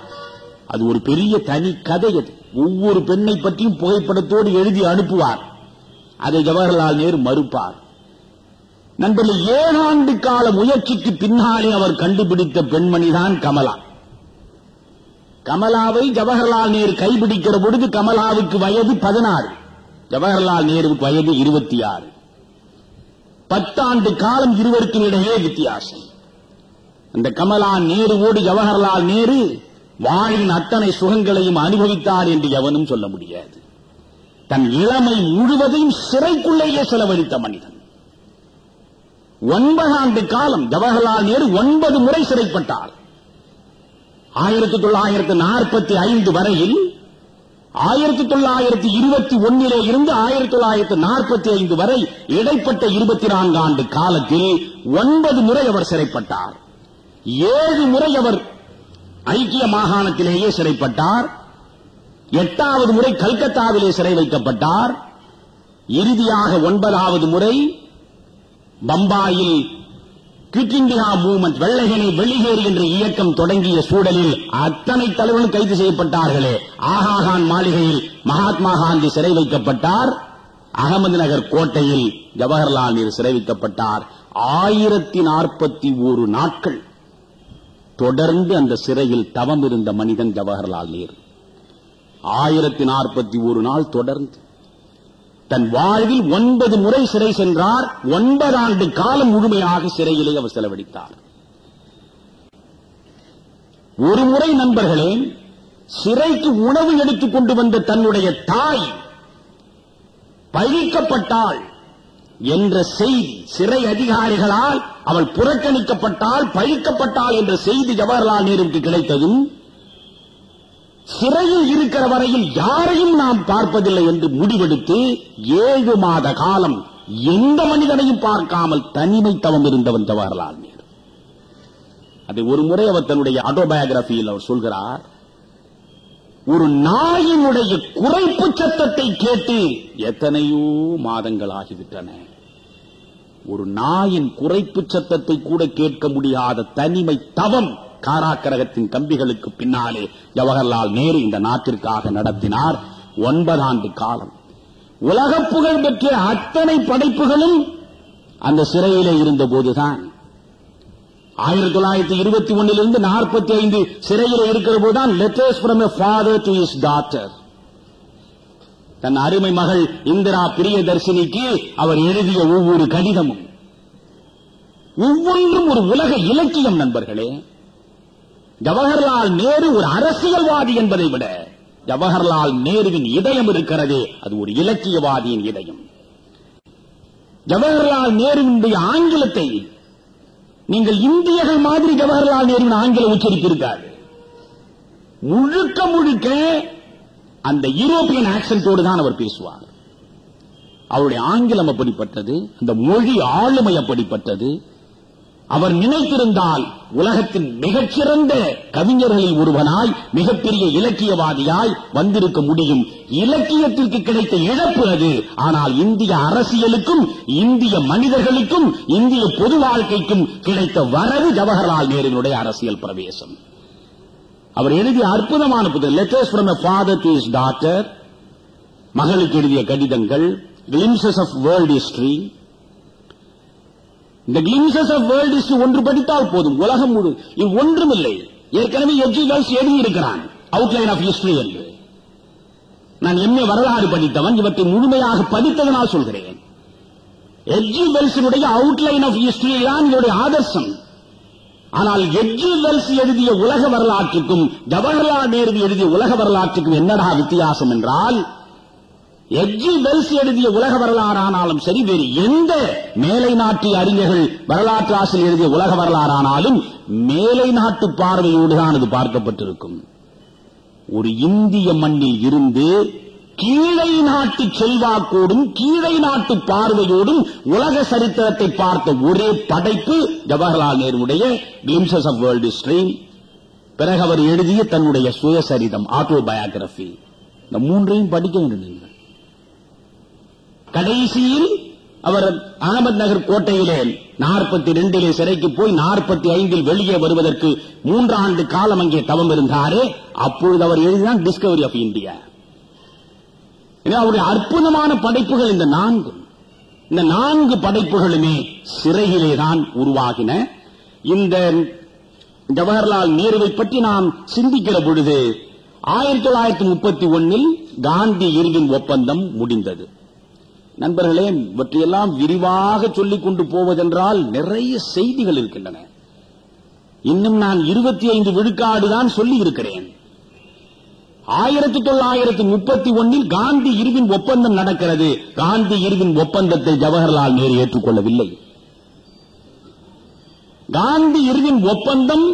அது ஒரு பெரிய தனி கதை. அது ஒவ்வொரு பெண்ணை பற்றியும் புகைப்படத்தோடு எழுதி அனுப்புவார். அதை ஜவஹர்லால் நேரு மறுப்பார். நண்பர்கள், 7 ஆண்டு கால முயற்சிக்கு பின்னாலே அவர் கண்டுபிடித்த பெண்மணிதான் கமலா. கமலாவை ஜவஹர்லால் நேரு கைபிடிக்கிற பொழுது கமலாவுக்கு வயது 16, ஜவஹர்லால் நேருவுக்கு வயது 26. 10 ஆண்டு காலம் இருவருக்கும் இடையே வித்தியாசம். அந்த கமலா நேருவோடு ஜவஹர்லால் நேரு வாழ்வின் அத்தனை சுகங்களையும் அனுபவித்தார் என்று எவனும் சொல்ல முடியாது. தன் இளமை முழுவதையும் சிறைக்குள்ளேயே செலவழித்த மனிதன். 9 ஆண்டு காலம் ஜவஹர்லால் நேரு 9 முறை சிறைப்பட்டார். 1945 வரையில் 1921 இருந்து 1945 வரை இடைப்பட்ட 24 ஆண்டு காலத்தில் 9 முறை அவர் சிறைப்பட்டார். 7 முறை அவர் ஐக்கிய மாகாணத்திலேயே சிறைப்பட்டார். 8வது முறை கல்கத்தாவிலே சிறை வைக்கப்பட்டார். இறுதியாக 9வது முறை பம்பாயில் குவிட் இந்தியா மூவ்மெண்ட், வெள்ளையனை வெளியேறு என்ற இயக்கம் தொடங்கிய சூழலில் அத்தனை தலைவர்களும் கைது செய்யப்பட்டார்களே. ஆகாகான் மாளிகையில் மகாத்மா காந்தி சிறை வைக்கப்பட்டார். அகமது நகர் கோட்டையில் ஜவஹர்லால் நேரு சிறை வைக்கப்பட்டார். 1041 நாட்கள் தொடர்ந்து அந்த சிறையில் தவம் இருந்த மனிதன் ஜவஹர்லால் நேரு. 1041 நாள் தொடர்ந்து தன் வாழ்வில் 9 முறை சிறை சென்றார். 9 ஆண்டு காலம் முழுமையாக சிறையிலே அவர் செலவழித்தார். ஒரு முறை நண்பர்களே, சிறைக்கு உணவு எடுத்துக் கொண்டு வந்த தன்னுடைய தாய் பழிக்கப்பட்டாள் என்ற செய்தி, சிறை அதிகாரிகளால் அவள் புறக்கணிக்கப்பட்டால், பழிக்கப்பட்டாள் என்ற செய்தி ஜவஹர்லால் நேருவுக்கு கிடைத்ததும் சிறையில் இருக்கிற வரையில் யாரையும் நாம் பார்ப்பதில்லை என்று முடிவெடுத்து 7 மாத காலம் எந்த மனிதனையும் பார்க்காமல் தனிமை தவம் இருந்தவன் ஜவஹர்லால் நேரு. அதை ஒரு முறை அவர் தன்னுடைய ஆட்டோபயோகிராபியில் அவர் சொல்கிறார், ஒரு நாயினுடைய குரைப்பு சத்தத்தை கேட்டு எத்தனையோ மாதங்கள் ஆகிவிட்டன. ஒரு நாயின் குரைப்பு சத்தத்தை கூட கேட்க முடியாத தனிமை தவம் காராக்கிரகத்தின் கம்பிகளுக்கு பின்னாலே ஜவஹர்லால் நேரு இந்த நாட்டிற்காக நடத்தினார். 9 ஆண்டு காலம் உலக புகழ் பெற்ற அத்தனை படைப்புகளும் அந்த சிறையிலே இருந்தபோதுதான். 1921 45 சிறையில் இருக்கிற போதுதான் letters from a father to his daughter, தன் அருமை மகள் இந்திரா பிரியதர்சினிக்கு அவர் எழுதிய ஒவ்வொரு கடிதமும் ஒவ்வொன்றும் ஒரு உலக இலக்கியம். நண்பர்களே, ஜவஹர்லால் நேரு ஒரு அரசியல்வாதி என்பதை விட ஜவஹர்லால் நேருவின் இதயம் இருக்கிறதே, அது ஒரு இலக்கியவாதியின் இதயம். ஜவஹர்லால் நேருவினுடைய ஆங்கிலத்தை நீங்கள் இந்தியர்கள் மாதிரி ஜவஹர்லால் நேருவின் ஆங்கில உச்சரிப்பு இருக்காது. முழுக்க முழுக்க அந்த யூரோப்பியன் ஆக்சென்டோடு தான் அவர் பேசுவார். அவருடைய ஆங்கிலம் அப்படிப்பட்டது, அந்த மொழி ஆளுமை அப்படிப்பட்டது. அவர் நினைத்திருந்தால் உலகத்தின் மிகச்சிறந்த கவிஞர்களில் ஒருவனாய், மிகப்பெரிய இலக்கியவாதியாய் வந்திருக்க முடியும். இலக்கியத்திற்கு கிடைத்த இழப்பு அது. ஆனால் இந்திய அரசியலுக்கும், இந்திய மனிதர்களுக்கும், இந்திய பொது வாழ்க்கைக்கும் கிடைத்த வரவு ஜவஹர்லால் நேருவினுடைய அரசியல் பிரவேசம். அவர் எழுதிய அற்புதமான புத்தகம் letters from a father to his daughter, மகளுக்கு எழுதிய கடிதங்கள், கிளிம்சஸ் ஆஃப் வேர்ல்ட் ஹிஸ்டரி. இந்த கிளிம்சஸ் ஆஃப் வேர்ல்ட் ஹிஸ்டரி ஒன்று படித்தால் போதும், உலகம் முழு இது ஒன்றுமில்லை. ஏற்கனவே எஜி வெல்ஸ் எழுதியிருக்கிறான் அவுட்லைன் ஆஃப் ஹிஸ்டரி என்று. நான் எம்ஏ வரலாறு படித்தவன், இவற்றை முழுமையாக படித்ததனால் சொல்கிறேன். எஜி வெல்ஸினுடைய அவுட்லைன் ஆஃப் ஹிஸ்டரி தான் இதனுடைய ஆதர்சம். ஆனால் எஜி வெல்ஸ் எழுதிய உலக வரலாற்றுக்கும் ஜவஹர்லால் நேரு எழுதிய உலக வரலாற்றுக்கும் என்னடா வித்தியாசம் என்றால், எஜி வெல்ஸ் எழுதிய உலக வரலாறானாலும் சரி, வேறு எந்த மேலை நாட்டு அறிஞர்கள் வரலாற்று ஆசிரியர் எழுதிய உலக வரலாறானாலும் மேலை நாட்டு பார்வையோடு தான் அது பார்க்கப்பட்டிருக்கும். ஒரு இந்திய மண்ணில் இருந்து கீழை நாட்டு செல்வாக்கோடும் கீழை நாட்டு பார்வையோடும் உலக சரித்திரத்தை பார்த்த ஒரே படைப்பு ஜவஹர்லால் நேருடைய கிளிம்சஸ் ஆஃப் வேர்ல்ட் ஹிஸ்டரி. பிறகு அவர் எழுதிய தன்னுடைய சுயசரிதம் ஆட்டோபயோகிராபி. இந்த மூன்றையும் படிக்க வேண்டும். கடைசியில் அவர் அகமது நகர் கோட்டையிலே 42 சிறைக்கு போய் 45 வெளியே வருவதற்கு 3 ஆண்டு காலம் அங்கே தவம் இருந்தாரே, அப்பொழுது அவர் எழுதினார் டிஸ்கவரி ஆஃப் இந்தியா. அவருடைய அற்புதமான படைப்புகள் இந்த 4 படைப்புகளுமே சிறையிலேதான் உருவாகின. இந்த ஜவஹர்லால் நேருவை பற்றி நாம் சிந்திக்கிற பொழுது 1931 காந்தி இர்வின் ஒப்பந்தம் முடிந்தது. நண்பர்களே, இவற்றையெல்லாம் விரிவாக சொல்லிக் கொண்டு போவதென்றால் நிறைய செய்திகள் இருக்கின்றன. இன்னும் நான் 25 விழுக்காடு தான் சொல்லி இருக்கிறேன். 1931 காந்தி இர்வின் ஒப்பந்தம் நடக்கிறது. காந்தி இர்வின் ஒப்பந்தத்தை ஜவஹர்லால் நேரு ஏற்றுக்கொள்ளவில்லை. காந்தி இர்வின் ஒப்பந்தம்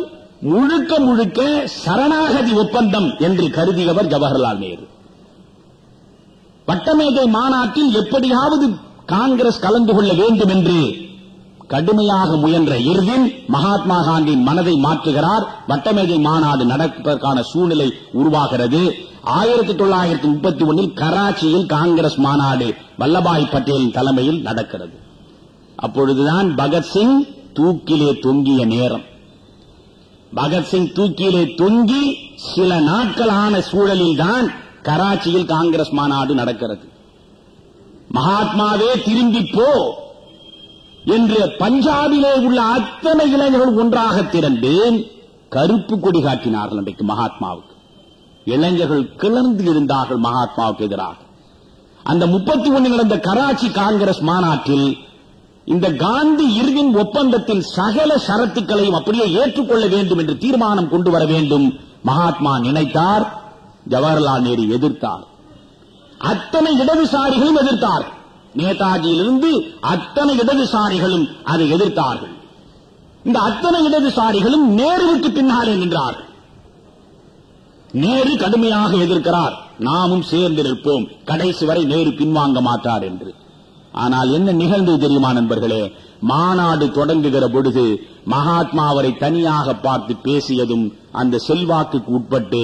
முழுக்க முழுக்க சரணாகதி ஒப்பந்தம் என்று கருதியவர் ஜவஹர்லால் நேரு. வட்டமேஜை மாநாட்டில் எப்படியாவது காங்கிரஸ் கலந்து கொள்ள வேண்டும் என்று கடுமையாக முயன்ற இர்வின் மகாத்மா காந்தியின் மனதை மாற்றுகிறார். வட்டமேஜை மாநாடு நடப்பதற்கான சூழ்நிலை உருவாகிறது. 1931 கராச்சியில் காங்கிரஸ் மாநாடு வல்லபாய் பட்டேல் தலைமையில் நடக்கிறது. அப்பொழுதுதான் பகத்சிங் தூக்கிலே தொங்கிய நேரம். பகத்சிங் தூக்கிலே தொங்கி சில நாட்களான சூழலில் தான் கராச்சியில் காங்கிரஸ் மாநாடு நடக்கிறது. மகாத்மாவே திரும்பி போ என்று பஞ்சாபிலே உள்ள அத்தனை இளைஞர்கள் ஒன்றாக திரண்டு கருப்பு கொடி காட்டினார்கள். அன்றைக்கு மகாத்மாவுக்கு இளைஞர்கள் கிளர்ந்து இருந்தார்கள் மகாத்மாவுக்கு எதிராக. அந்த 31 நடந்த கராச்சி காங்கிரஸ் மாநாட்டில் இந்த காந்தி இர்வின் ஒப்பந்தத்தின் சகல ஷரத்துக்களையும் அப்படியே ஏற்றுக்கொள்ள வேண்டும் என்று தீர்மானம் கொண்டு வர வேண்டும் மகாத்மா நினைத்தார். ஜவஹர்லால் நேரு எதிர்த்தார். அத்தனை இடதுசாரிகளும் எதிர்த்தார். நேதாஜியிலிருந்து அத்தனை இடதுசாரிகளும் அதை எதிர்த்தார்கள். இந்த அத்தனை இடதுசாரிகளும் நேருவுக்கு பின்னாலே நின்றார்கள். நேரு கடுமையாக எதிர்க்கிறார். நாமும் சேர்ந்து நிற்போம், கடைசி வரை நேரு பின்வாங்க மாட்டார் என்று. ஆனால் என்ன நிகழ்ந்தது தெரியுமா நண்பர்களே? மாநாடு தொடங்குகிற பொழுது மகாத்மா அவரை தனியாக பார்த்து பேசியதும் அந்த செல்வாக்குக்கு உட்பட்டு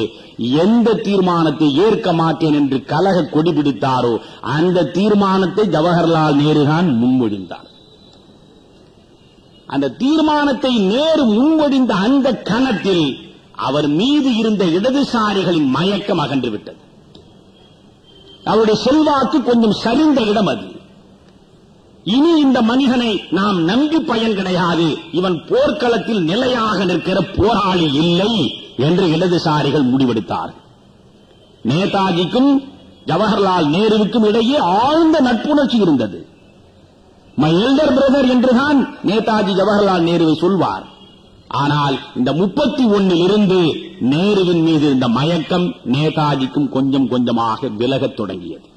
எந்த தீர்மானத்தை ஏற்க மாட்டேன் என்று கலக கொடி பிடித்தாரோ அந்த தீர்மானத்தை ஜவஹர்லால் நேரு தான் முன்மொழிந்தார். அந்த தீர்மானத்தை நேரு முன்மொழிந்த அந்த கணத்தில் அவர் மீது இருந்த இடதுசாரிகளின் மயக்கம் அகன்றுவிட்டது. அவருடைய செல்வாக்கு கொஞ்சம் சரிந்த இடம் அது. இனி இந்த மனிதனை நாம் நம்பி பயன் கிடையாது, இவன் போர்க்களத்தில் நிலையாக நிற்கிற போராளி இல்லை என்று இடதுசாரிகள் முடிவெடுத்தார். நேதாஜிக்கும் ஜவஹர்லால் நேருவுக்கும் இடையே ஆழ்ந்த நட்புணர்ச்சி இருந்தது. மை எல்டர் பிரதர் என்றுதான் நேதாஜி ஜவஹர்லால் நேருவை சொல்வார். ஆனால் இந்த 31 இருந்து நேருவின் மீது இருந்த மயக்கம் நேதாஜிக்கும் கொஞ்சம் கொஞ்சமாக விலகத் தொடங்கியது.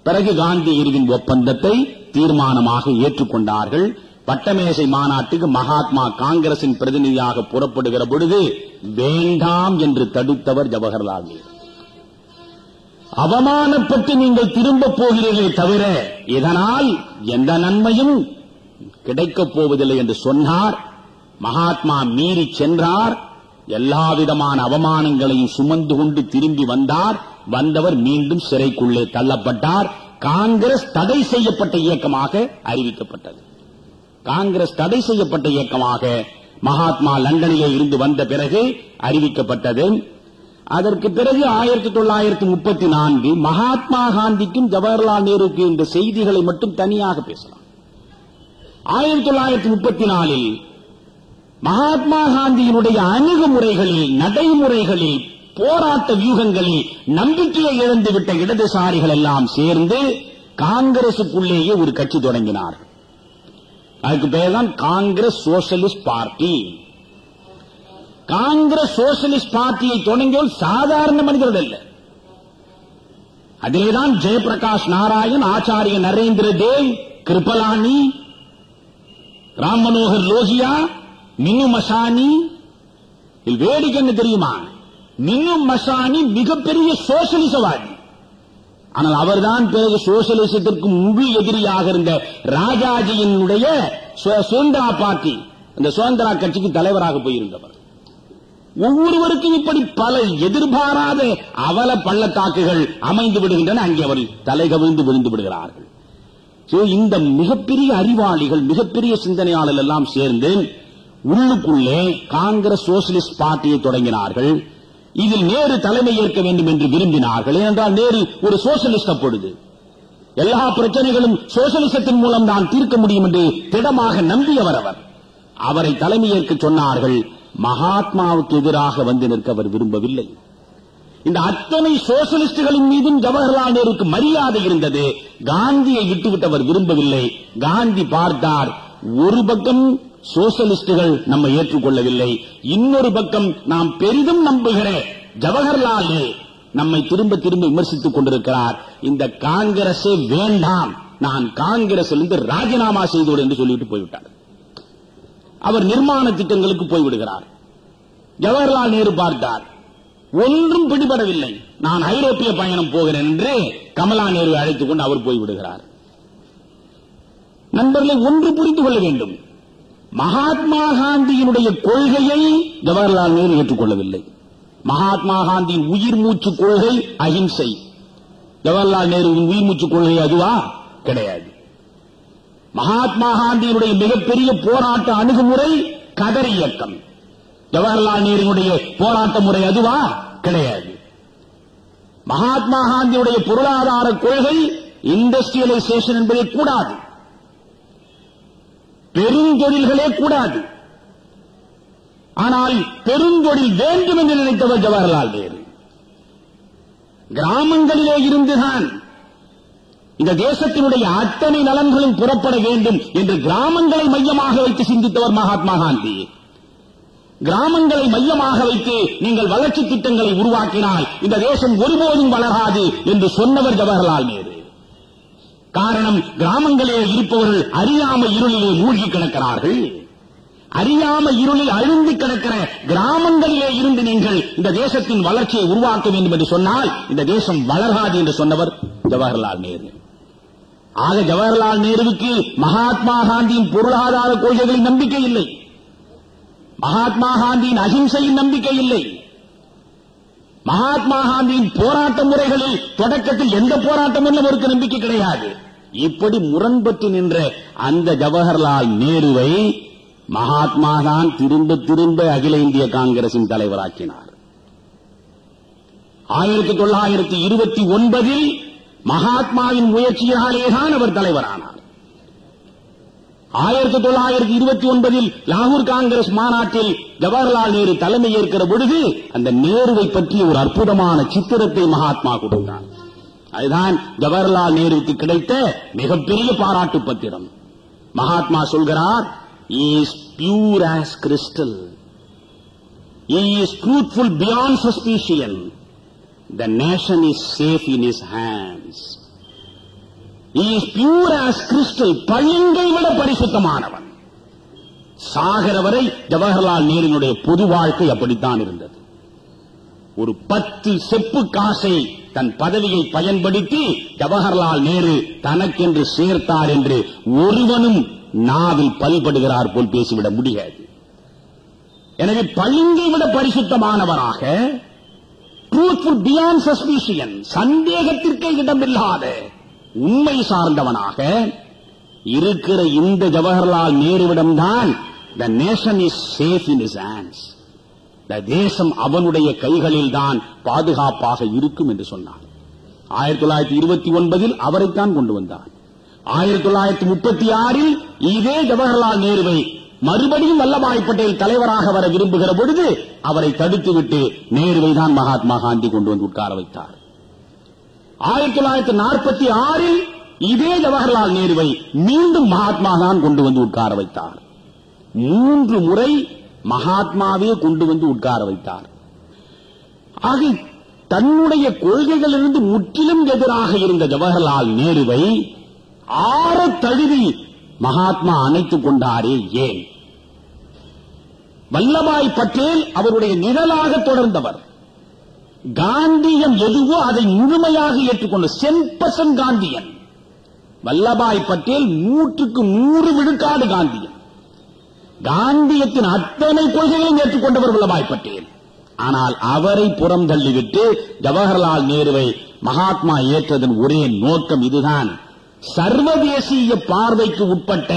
பிறகு காந்தி இர்வின் ஒப்பந்தத்தை தீர்மானமாக ஏற்றுக்கொண்டார்கள். பட்டமேசை மாநாட்டுக்கு மகாத்மா காங்கிரசின் பிரதிநிதியாக புறப்படுகிற பொழுது வேண்டாம் என்று தடுத்தவர் ஜவஹர்லால் நேரு. அவமானப்பட்டு நீங்கள் திரும்ப போகிறீர்களே தவிர இதனால் எந்த நன்மையும் கிடைக்கப் போவதில்லை என்று சொன்னார். மகாத்மா மீறி சென்றார். எல்லாவிதமான அவமானங்களையும் சுமந்து கொண்டு திரும்பி வந்தார். வந்தவர் மீண்டும் சிறைக்குள்ளே தள்ளப்பட்டார். காங்கிரஸ் தடை செய்யப்பட்ட இயக்கமாக அறிவிக்கப்பட்டது. காங்கிரஸ் தடை செய்யப்பட்ட இயக்கமாக மகாத்மா லண்டனிலே இருந்து வந்த பிறகு அறிவிக்கப்பட்டது. அதற்கு பிறகு 1934 மகாத்மா காந்திக்கும் ஜவஹர்லால் நேருக்கும் இந்த செய்திகளை மட்டும் தனியாக பேசலாம். 1934 மகாத்மா காந்தியினுடைய அணுகுமுறைகளில், நடைமுறைகளில், போராட்ட வியூகங்களில் நம்பிக்கையை இழந்துவிட்ட இடதுசாரிகள் எல்லாம் சேர்ந்து காங்கிரசுக்குள்ளேயே ஒரு கட்சி தொடங்கினார். அதுக்கு பெயர் தான் காங்கிரஸ் சோசியலிஸ்ட் பார்ட்டி. காங்கிரஸ் சோசியலிஸ்ட் பார்ட்டியை தொடங்கியோர் சாதாரண மனிதர்கள் அல்ல. அதிலேதான் ஜெயபிரகாஷ் நாராயண், ஆச்சாரிய நரேந்திர தேவ், கிருபலானி, ராம் மனோகர் லோகியா, மினு மசானி. வேடிக்கை என்ன தெரியுமா? மினு மசானி மிகப்பெரிய சோசியலிசவாதி. ஆனால் அவர்தான் பிறகு சோசியலிசத்திற்கு முழு எதிரியாக இருந்த ராஜாஜியினுடைய சுதந்திரா பார்ட்டி, அந்த சுதந்திரா கட்சிக்கு தலைவராக போயிருந்தவர். ஒவ்வொருவருக்கும் இப்படி பல எதிர்பாராத அவல பள்ளத்தாக்குகள் அமைந்து விடுகின்றன. அங்கே அவர் தலைகவிழ்ந்து விழுந்து விடுகிறார்கள். இந்த மிகப்பெரிய அறிவாளிகள், மிகப்பெரிய சிந்தனையாளர்கள் எல்லாம் சேர்ந்து உள்ளுக்குள்ளே காங்கிரஸ் சோசியலிஸ்ட் பார்ட்டியை தொடங்கினார்கள். இதில் நேரு தலைமை ஏற்க வேண்டும் என்று விரும்பினார்கள். ஏனென்றால் நேரு ஒரு சோசியலிஸ்ட். அப்பொழுது எல்லா பிரச்சனைகளும் சோசியலிசத்தின் மூலம் தான் தீர்க்க முடியும் என்று திடமாக நம்பியவர் அவர். அவரை தலைமை ஏற்க சொன்னார்கள். மகாத்மாவுக்கு எதிராக வந்து நிற்க அவர் விரும்பவில்லை. இந்த அத்தனை சோசியலிஸ்டுகளின் மீதும் ஜவஹர்லால் நேருக்கு மரியாதை இருந்தது. காந்தியை விட்டுவிட்டவர் விரும்பவில்லை. காந்தி பார்த்தார், ஒரு பக்கம் சோசியலிஸ்டுகள் நம்மை ஏற்றுக்கொள்ளவில்லை, இன்னொரு பக்கம் நாம் பெரிதும் நம்புகிற ஜவஹர்லால் நம்மை திரும்ப திரும்ப விமர்சித்துக் கொண்டிருக்கிறார். இந்த காங்கிரஸே வேண்டாம், நான் காங்கிரசிலிருந்து ராஜினாமா செய்தோடு என்று சொல்லிவிட்டு போய்விட்டார். அவர் நிர்மாண திட்டங்களுக்கு போய்விடுகிறார். ஜவஹர்லால் நேரு பார்த்தார், ஒன்றும் பிடிபடவில்லை, நான் ஐரோப்பிய பயணம் போகிறேன் என்று கமலா நேருவை அழைத்துக் கொண்டு அவர் போய்விடுகிறார். நண்பர்களை ஒன்று புரிந்து கொள்ள வேண்டும், மகாத்மா காந்தியினுடைய கொள்கையை ஜவஹர்லால் நேரு ஏற்றுக்கொள்ளவில்லை. மகாத்மா காந்தியின் உயிர் மூச்சு கொள்கை அஹிம்சை. ஜவஹர்லால் நேருவின் உயிர் மூச்சு கொள்கை அதுவா? கிடையாது. மகாத்மா காந்தியினுடைய மிகப்பெரிய போராட்ட அணுகுமுறை கதர் இயக்கம். ஜவஹர்லால் நேருடைய போராட்ட முறை அதுவா? கிடையாது. மகாத்மா காந்தியுடைய பொருளாதார கொள்கை இண்டஸ்ட்ரியலைசேஷன் என்பதே கூடாது, பெருந்தொழில்களே கூடாது. ஆனால் பெருந்தொழில் வேண்டும் என்று நினைத்தவர் ஜவஹர்லால் நேரு. கிராமங்களிலே இருந்துதான் இந்த தேசத்தினுடைய அத்தனை நலன்களும் புறப்பட வேண்டும் என்று கிராமங்களை மையமாக வைத்து சிந்தித்தவர் மகாத்மா காந்தி. கிராமங்களை மையமாக வைத்து நீங்கள் வளர்ச்சி திட்டங்களை உருவாக்கினால் இந்த தேசம் ஒருபோதும் வளராது என்று சொன்னவர் ஜவஹர்லால் நேரு. காரணம், கிராமங்களிலே இருப்பவர்கள் அறியாமை இருளிலே மூழ்கி கிடக்கிறார்கள். அறியாம இருளில் அழுந்தி கிடக்கிற கிராமங்களிலே இருந்து நீங்கள் இந்த தேசத்தின் வளர்ச்சியை உருவாக்க வேண்டும் என்று சொன்னால் இந்த தேசம் வளராது என்று சொன்னவர் ஜவஹர்லால் நேரு. ஆக ஜவஹர்லால் நேருவுக்கு மகாத்மா காந்தியின் பொருளாதார கொள்கைகளின் நம்பிக்கை இல்லை, மகாத்மா காந்தியின் அஹிம்சையின் நம்பிக்கை இல்லை, மகாத்மா காந்தியின் போராட்ட முறைகளில் தொடக்கத்தில் எந்த போராட்டம் என்று அவருக்கு நம்பிக்கை கிடையாது. இப்படி முரண்பட்டு நின்ற அந்த ஜவஹர்லால் நேருவை மகாத்மா தான் திரும்ப திரும்ப அகில இந்திய காங்கிரசின் தலைவராக்கினார். 1929 மகாத்மாவின் முயற்சியாலேதான் அவர் தலைவரானார். 1929 லாகூர் காங்கிரஸ் மாநாட்டில் ஜவஹர்லால் நேரு தலைமை ஏற்கிற பொழுது அந்த நேருவை பற்றிய ஒரு அற்புதமான சித்திரத்தை மகாத்மா கொடுத்தார். அதுதான் ஜவஹர்லால் நேருவுக்கு கிடைத்த மிகப்பெரிய பாராட்டு பத்திரம். மகாத்மா சொல்கிறார், he is pure as crystal, he is truthful beyond suspicion, the nation is safe in his hands. He is pure as crystal, பளிங்கை விட பரிசுத்தமானவன். சாகர வரை ஜவஹர்லால் நேருவினுடைய பொது வாழ்க்கை அப்படித்தான் இருந்தது. ஒரு 10 செப்பு காசை தன் பதவியை பயன்படுத்தி ஜவஹர்லால் நேரு தனக்கென்று சேர்த்தார் என்று ஒருவனும் நாவில் பல்படுகிறார் போல் பேசிவிட முடியாது. எனவே பளிங்கை விட பரிசுத்தமானவராக, ட்ரூத்ஃபுல் பியாண்ட் சஸ்பிஷன், சந்தேகத்திற்கே இடமில்லாத உண்மை சார்ந்தவனாக இருக்கிற இந்த Jawaharlal நேருவிடம்தான் the nation is safe in his hands, the தேசம் அவனுடைய கைகளில் தான் பாதுகாப்பாக இருக்கும் என்று சொன்னார். 1929 அவரைத்தான் கொண்டு வந்தார். 1936 இதே ஜவஹர்லால் நேருவை மறுபடியும் வல்லபாய் பட்டேல் தலைவராக வர விரும்புகிற பொழுது அவரை தடுத்துவிட்டு நேருவை தான் மகாத்மா காந்தி கொண்டு வந்து உட்கார வைத்தார். 1946 இதே ஜவஹர்லால் நேருவை மீண்டும் மகாத்மா தான் கொண்டு வந்து உட்கார வைத்தார். 3 முறை மகாத்மாவே கொண்டு வந்து உட்கார வைத்தார். ஆக தன்னுடைய கொள்கைகளிலிருந்து முற்றிலும் எதிராக இருந்த ஜவஹர்லால் நேருவை ஆற தழுவி மகாத்மா அணைத்துக் கொண்டாரே ஏன்? வல்லபாய் பட்டேல் அவருடைய நிழலாக தொடர்ந்தவர். காந்தியம் எதுவோ அதை முழுமையாக ஏற்றுக்கொண்ட 100% காந்தியன். வல்லபாய் பட்டேல் 100க்கு 100 விழுக்காடு காந்தியன். காந்தியத்தின் அத்தனை கொள்கைகளையும் ஏற்றுக்கொண்டவர் வல்லபாய் பட்டேல். ஆனால் அவரை புறம் தள்ளிவிட்டு ஜவஹர்லால் நேருவை மகாத்மா ஏற்றதன் ஒரே நோக்கம் இதுதான், சர்வதேசிய பார்வைக்கு உட்பட்ட,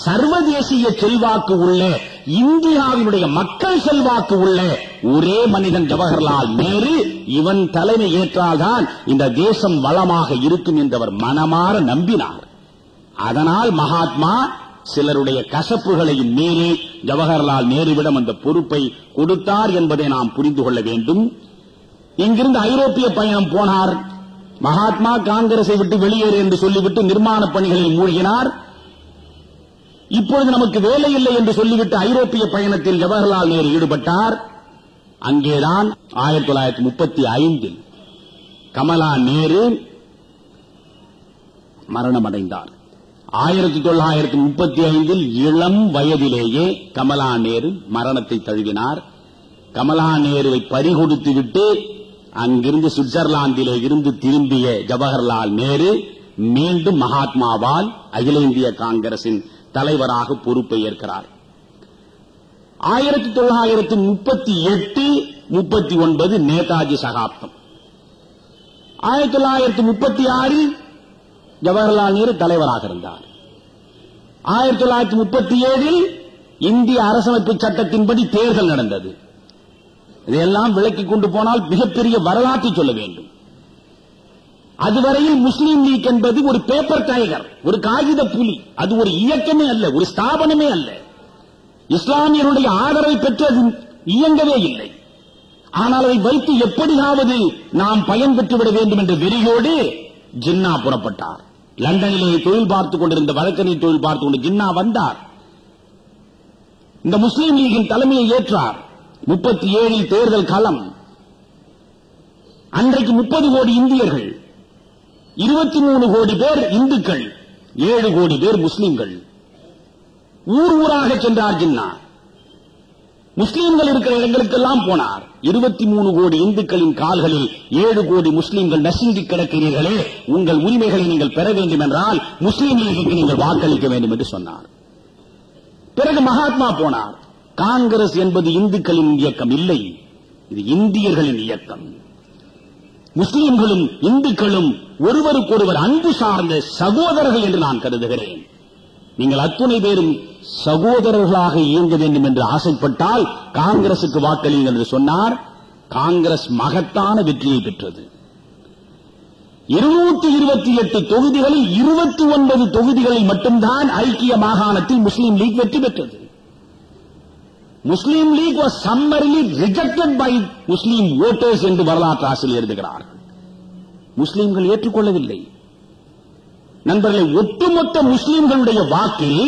சர்வதேசிய செல்வாக்கு உள்ள, இந்தியாவினுடைய மக்கள் செல்வாக்கு உள்ள ஒரே மனிதன் ஜவஹர்லால் நேரு. இவன் தலைமை ஏற்றால்தான் இந்த தேசம் வளமாக இருக்கும் என்றவர் மனமாற நம்பினார். அதனால் மகாத்மா சிலருடைய கசப்புகளையும் மீறி ஜவஹர்லால் நேருவிடம் அந்த பொறுப்பை கொடுத்தார் என்பதை நாம் புரிந்து கொள்ள வேண்டும். இங்கிருந்து ஐரோப்பிய பயணம் போனார். மகாத்மா காங்கிரஸை விட்டு வெளியேறு என்று சொல்லிவிட்டு நிர்மாண பணிகளில் மூழ்கினார். இப்பொழுது நமக்கு வேலை இல்லை என்று சொல்லிவிட்டு ஐரோப்பிய பயணத்தில் ஜவஹர்லால் நேரு ஈடுபட்டார். அங்கேதான் 1935 கமலா நேரு மரணமடைந்தார். 1935 இளம் வயதிலேயே கமலா நேரு மரணத்தை தழுவினார். கமலா நேருவை பறிகொடுத்துவிட்டு அங்கிருந்து சுவிட்சர்லாந்திலே இருந்து திரும்பிய ஜவஹர்லால் நேரு மீண்டும் மகாத்மாவால் அகில இந்திய காங்கிரசின் தலைவராக பொறுப்பை ஏற்கிறார். 1938-39 நேதாஜி சகாப்தம். 1936 ஜவஹர்லால் நேரு தலைவராக இருந்தார். 1937 இந்திய அரசமைப்பு சட்டத்தின்படி தேர்தல் நடந்தது. இதையெல்லாம் விளக்கிக் கொண்டு போனால் மிகப்பெரிய வரலாற்றை சொல்ல வேண்டும். அதுவரையில் முஸ்லீம் லீக் என்பது ஒரு பேப்பர் டைகர், ஒரு காகித புலி. அது ஒரு இயக்கமே அல்ல, ஒரு ஸ்தாபனமே அல்ல. இஸ்லாமியருடைய ஆதரவை பெற்றது இயங்கவே இல்லை. ஆனால் அதை வைத்து எப்படியாவது நாம் பயன் பெற்றுவிட வேண்டும் என்ற வெறியோடு ஜின்னா புறப்பட்டார். லண்டனிலே தொழில் பார்த்துக் கொண்டிருந்த வழக்கறிஞர் தொழில் பார்த்துக் கொண்டு ஜின்னா வந்தார். இந்த முஸ்லீம் லீகின் தலைமையை ஏற்றார். 37 தேர்தல் களம். அன்றைக்கு 30 கோடி இந்தியர்கள், 23 கோடி பேர் இந்துக்கள், 7 கோடி பேர் முஸ்லிம்கள். ஊர் ஊராக சென்றார் ஜின்னா. முஸ்லீம்கள் இருக்கிற இடங்களுக்கெல்லாம் போனார். 23 கோடி இந்துக்களின் கால்களில் 7 கோடி முஸ்லீம்கள் நசுங்கி கிடக்கிறீர்களே, உங்கள் உரிமைகளை நீங்கள் பெற வேண்டும் என்றால் முஸ்லீம் லீகுக்கு நீங்கள் வாக்களிக்க வேண்டும் என்று சொன்னார். பிறகு மகாத்மா போனார். காங்கிரஸ் என்பது இந்துக்களின் இயக்கம் இல்லை, இது இந்தியர்களின் இயக்கம். முஸ்லீம்களும் இந்துக்களும் ஒருவருக்கொருவர் அன்பு சார்ந்த சகோதரர்கள் என்று நான் கருதுகிறேன். நீங்கள் அத்துணை பேரும் சகோதரர்களாக இயங்க வேண்டும் என்று ஆசைப்பட்டால் காங்கிரசுக்கு வாக்களியுங்கள் என்று சொன்னார். காங்கிரஸ் மகத்தான வெற்றியை பெற்றது. 228 தொகுதிகளில் 29 தொகுதிகளில் மட்டும்தான் ஐக்கிய மாகாணத்தில் முஸ்லீம் லீக் வெற்றி பெற்றது. Muslim League was summarily rejected by Muslim voters என்று வரலாற்று ஆசிரியர் எழுதுகிறார்கள். முஸ்லீம்கள் ஏற்றுக்கொள்ளவில்லை. நண்பர்களே, ஒட்டுமொத்த முஸ்லீம்களுடைய வாக்கில்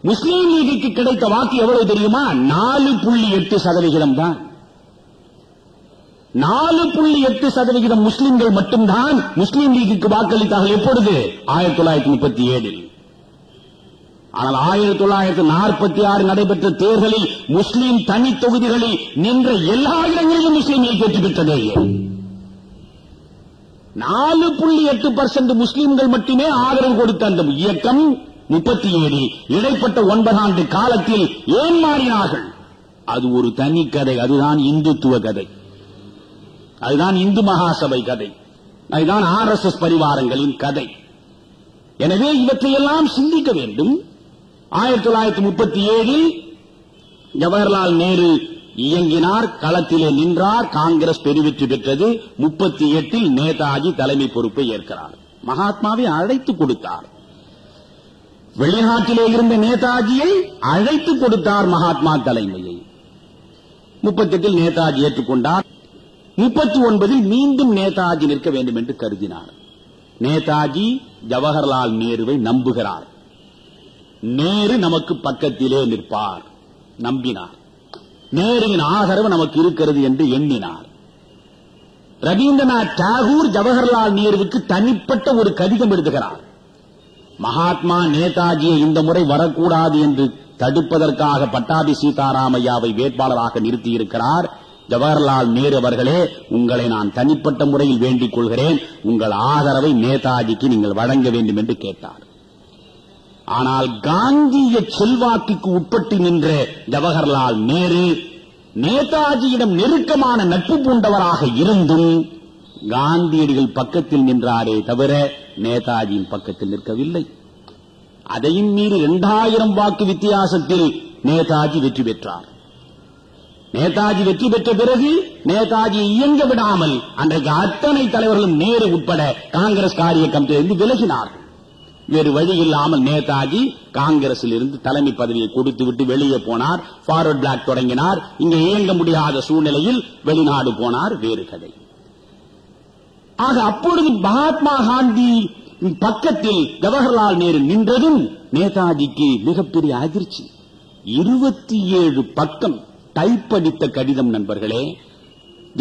முஸ்லீம் லீகுக்கு கிடைத்த வாக்கு எவ்வளவு தெரியுமா? 4.8% தான். 4.8% முஸ்லிம்கள் மட்டும்தான் முஸ்லீம் லீகுக்கு வாக்களித்தார்கள். எப்பொழுது? 1937. ஆனால் 1946 நடைபெற்ற தேர்தலில் முஸ்லீம் தனி தொகுதிகளில் நின்ற எல்லா இடங்களிலும் முஸ்லீம் லீக் வெற்றி பெற்றதே. 4.8% முஸ்லிம்கள் மட்டுமே ஆதரவு கொடுத்த அந்த இயக்கம் 37 இடைப்பட்ட 9 ஆண்டு காலத்தில் ஏன் மாறினார்கள்? அது ஒரு தனி கதை. அதுதான் இந்துத்துவ கதை, அதுதான் இந்து மகாசபை கதை, அதுதான் RSS பரிவாரங்களின் கதை. எனவே இவற்றையெல்லாம் சிந்திக்க வேண்டும். 1937 ஜவஹர்லால் நேரு இயங்கினார், களத்திலே நின்றார், காங்கிரஸ் பெருவெற்றி பெற்றது. 38 நேதாஜி தலைமை பொறுப்பை ஏற்கிறார். மகாத்மாவை அழைத்து கொடுத்தார். வெளிநாட்டிலே இருந்த நேதாஜியை அழைத்து கொடுத்தார் மகாத்மா தலைமையை. 38 நேதாஜி ஏற்றுக்கொண்டார். 39 மீண்டும் நேதாஜி நிற்க வேண்டும் என்று கருதினார். நேதாஜி ஜவஹர்லால் நேருவை நம்புகிறார். நேரு நமக்கு பக்கத்திலே நிற்பார், நம்பினார். நேருவின் ஆதரவு நமக்கு இருக்கிறது என்று எண்ணினார். ரவீந்திரநாத் தாகூர் ஜவஹர்லால் நேருவுக்கு தனிப்பட்ட ஒரு கடிதம் எழுதுகிறார். மகாத்மா நேதாஜியை இந்த முறை வரக்கூடாது என்று தடுப்பதற்காக பட்டாபி சீதாராமையாவை வேட்பாளராக நிறுத்தியிருக்கிறார். ஜவஹர்லால் நேரு அவர்களே, உங்களை நான் தனிப்பட்ட முறையில் வேண்டிக் கொள்கிறேன், உங்கள் ஆதரவை நேதாஜிக்கு நீங்கள் வழங்க வேண்டும் என்று கேட்டார். ஆனால் காந்திய செல்வாக்குக்கு உட்பட்டு நின்ற ஜவஹர்லால் நேரு நேதாஜியிடம் நெருக்கமான நட்பு பூண்டவராக இருந்தும் காந்தியடிகள் பக்கத்தில் நின்றாரே தவிர நேதாஜியின் பக்கத்தில் நிற்கவில்லை. அதையும் மீறி 2000 வாக்கு வித்தியாசத்தில் நேதாஜி வெற்றி பெற்றார். நேதாஜி வெற்றி பெற்ற பிறகு நேதாஜியை இயங்க விடாமல் அன்றைக்கு அத்தனை தலைவர்களும் நேரு உட்பட காங்கிரஸ் காரிய கமிட்டியிலிருந்து விலகினார்கள். வேறு வழி இல்லாமல் நேதாஜி காங்கிரசில் இருந்து தலைமை பதவியை கொடுத்துவிட்டு வெளியே போனார். ஃபார்வர்ட் பிளாக் தொடங்கினார். இங்கே இயங்க முடியாத சூழ்நிலையில் வெளிநாடு போனார். வேறு கதை. ஆக அப்பொழுது மகாத்மா காந்தி பக்கத்தில் ஜவஹர்லால் நேரு நின்றதும் நேதாஜிக்கு மிகப்பெரிய அதிர்ச்சி. 27 பக்கம் டைப் அடித்த கடிதம். நண்பர்களே,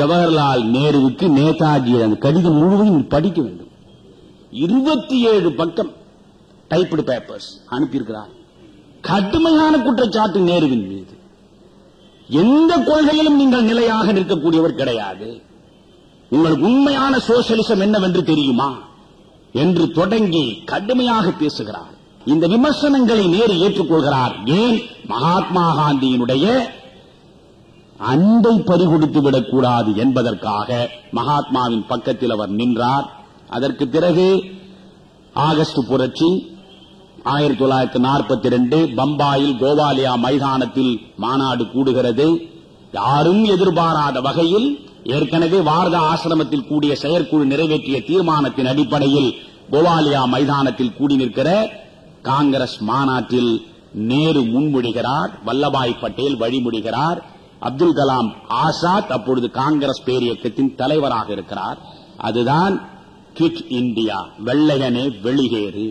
ஜவஹர்லால் நேருவுக்கு நேதாஜி அந்த கடிதம் முழுவதும் படிக்க வேண்டும். 27 பக்கம் டைப்டு பேப்பர்ஸ் அனுப்பியிருக்கிறார். கடுமையான குற்றச்சாட்டு நேருவின் மீது. எந்த கொள்கையிலும் நீங்கள் நிலையாக நிற்கக்கூடியவர் கிடையாது, உங்களுக்கு உண்மையான சோசியலிசம் என்னவென்று தெரியுமா என்று தொடங்கி கடுமையாக பேசுகிறார். இந்த விமர்சனங்களை நேரு ஏற்றுக்கொள்கிறார். ஏன்? மகாத்மா காந்தியினுடைய அன்பை பறிகொடுத்து விடக்கூடாது என்பதற்காக மகாத்மாவின் பக்கத்தில் அவர் நின்றார். அதற்கு பிறகு ஆகஸ்ட் புரட்சி 1942 பம்பாயில் கோவாலியா மைதானத்தில் மாநாடு கூடுகிறது. யாரும் எதிர்பாராத வகையில் ஏற்கனவே வாரதா ஆசிரமத்தில் கூடிய செயற்குழு நிறைவேற்றிய தீர்மானத்தின் அடிப்படையில் கோவாலியா மைதானத்தில் கூடி நிற்கிற காங்கிரஸ் மாநாட்டில் நேரு முன்மொழிகிறார், வல்லபாய் பட்டேல் வழிமொழிகிறார், அப்துல் கலாம் ஆசாத் அப்பொழுது காங்கிரஸ் பேரியக்கத்தின் தலைவராக இருக்கிறார். அதுதான் குவிட் இந்தியா, வெள்ளையனே வெளியேறு.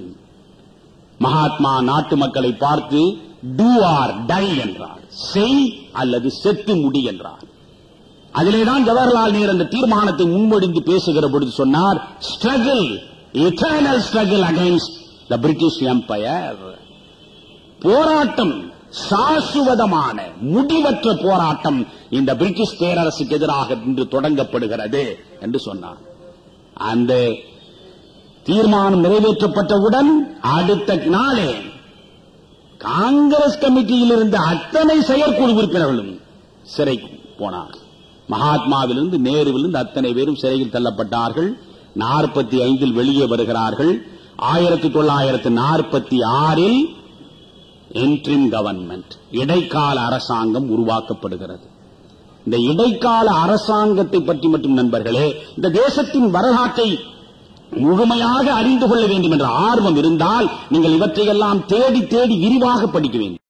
மகாத்மா நாட்டு மக்களை பார்த்து டூ ஆர் டை என்றார், செய் அல்லது செத்து முடி என்றார். அதிலேதான் ஜவஹர்லால் நேரு அந்த தீர்மானத்தை முன்மொழிந்து பேசுகிற பொழுது சொன்னார், struggle, eternal struggle against the British Empire. போராட்டம் சாசுவதமான முடிவற்ற போராட்டம் இந்த பிரிட்டிஷ் பேரரசுக்கு எதிராக இன்று தொடங்கப்படுகிறது என்று சொன்னார். அந்த தீர்மானம் நிறைவேற்றப்பட்டவுடன் அடுத்த நாளே காங்கிரஸ் கமிட்டியில் இருந்த அத்தனை செயற்குழு உறுப்பினர்களும் சிறைக்கு போனார். மகாத்மாவிலிருந்து நேருவிலிருந்து அத்தனை பேரும் சிறையில் தள்ளப்பட்டார்கள். 45 வெளியே வருகிறார்கள். 1946 இன்ட்ரிம் கவர்மெண்ட், இடைக்கால அரசாங்கம் உருவாக்கப்படுகிறது. இந்த இடைக்கால அரசாங்கத்தை பற்றி மட்டும் நண்பர்களே, இந்த தேசத்தின் வரலாற்றை முழுமையாக அறிந்து கொள்ள வேண்டும் என்ற ஆர்வம் இருந்தால் நீங்கள் இவற்றையெல்லாம் தேடி தேடி விரிவாக படிக்க வேண்டும்.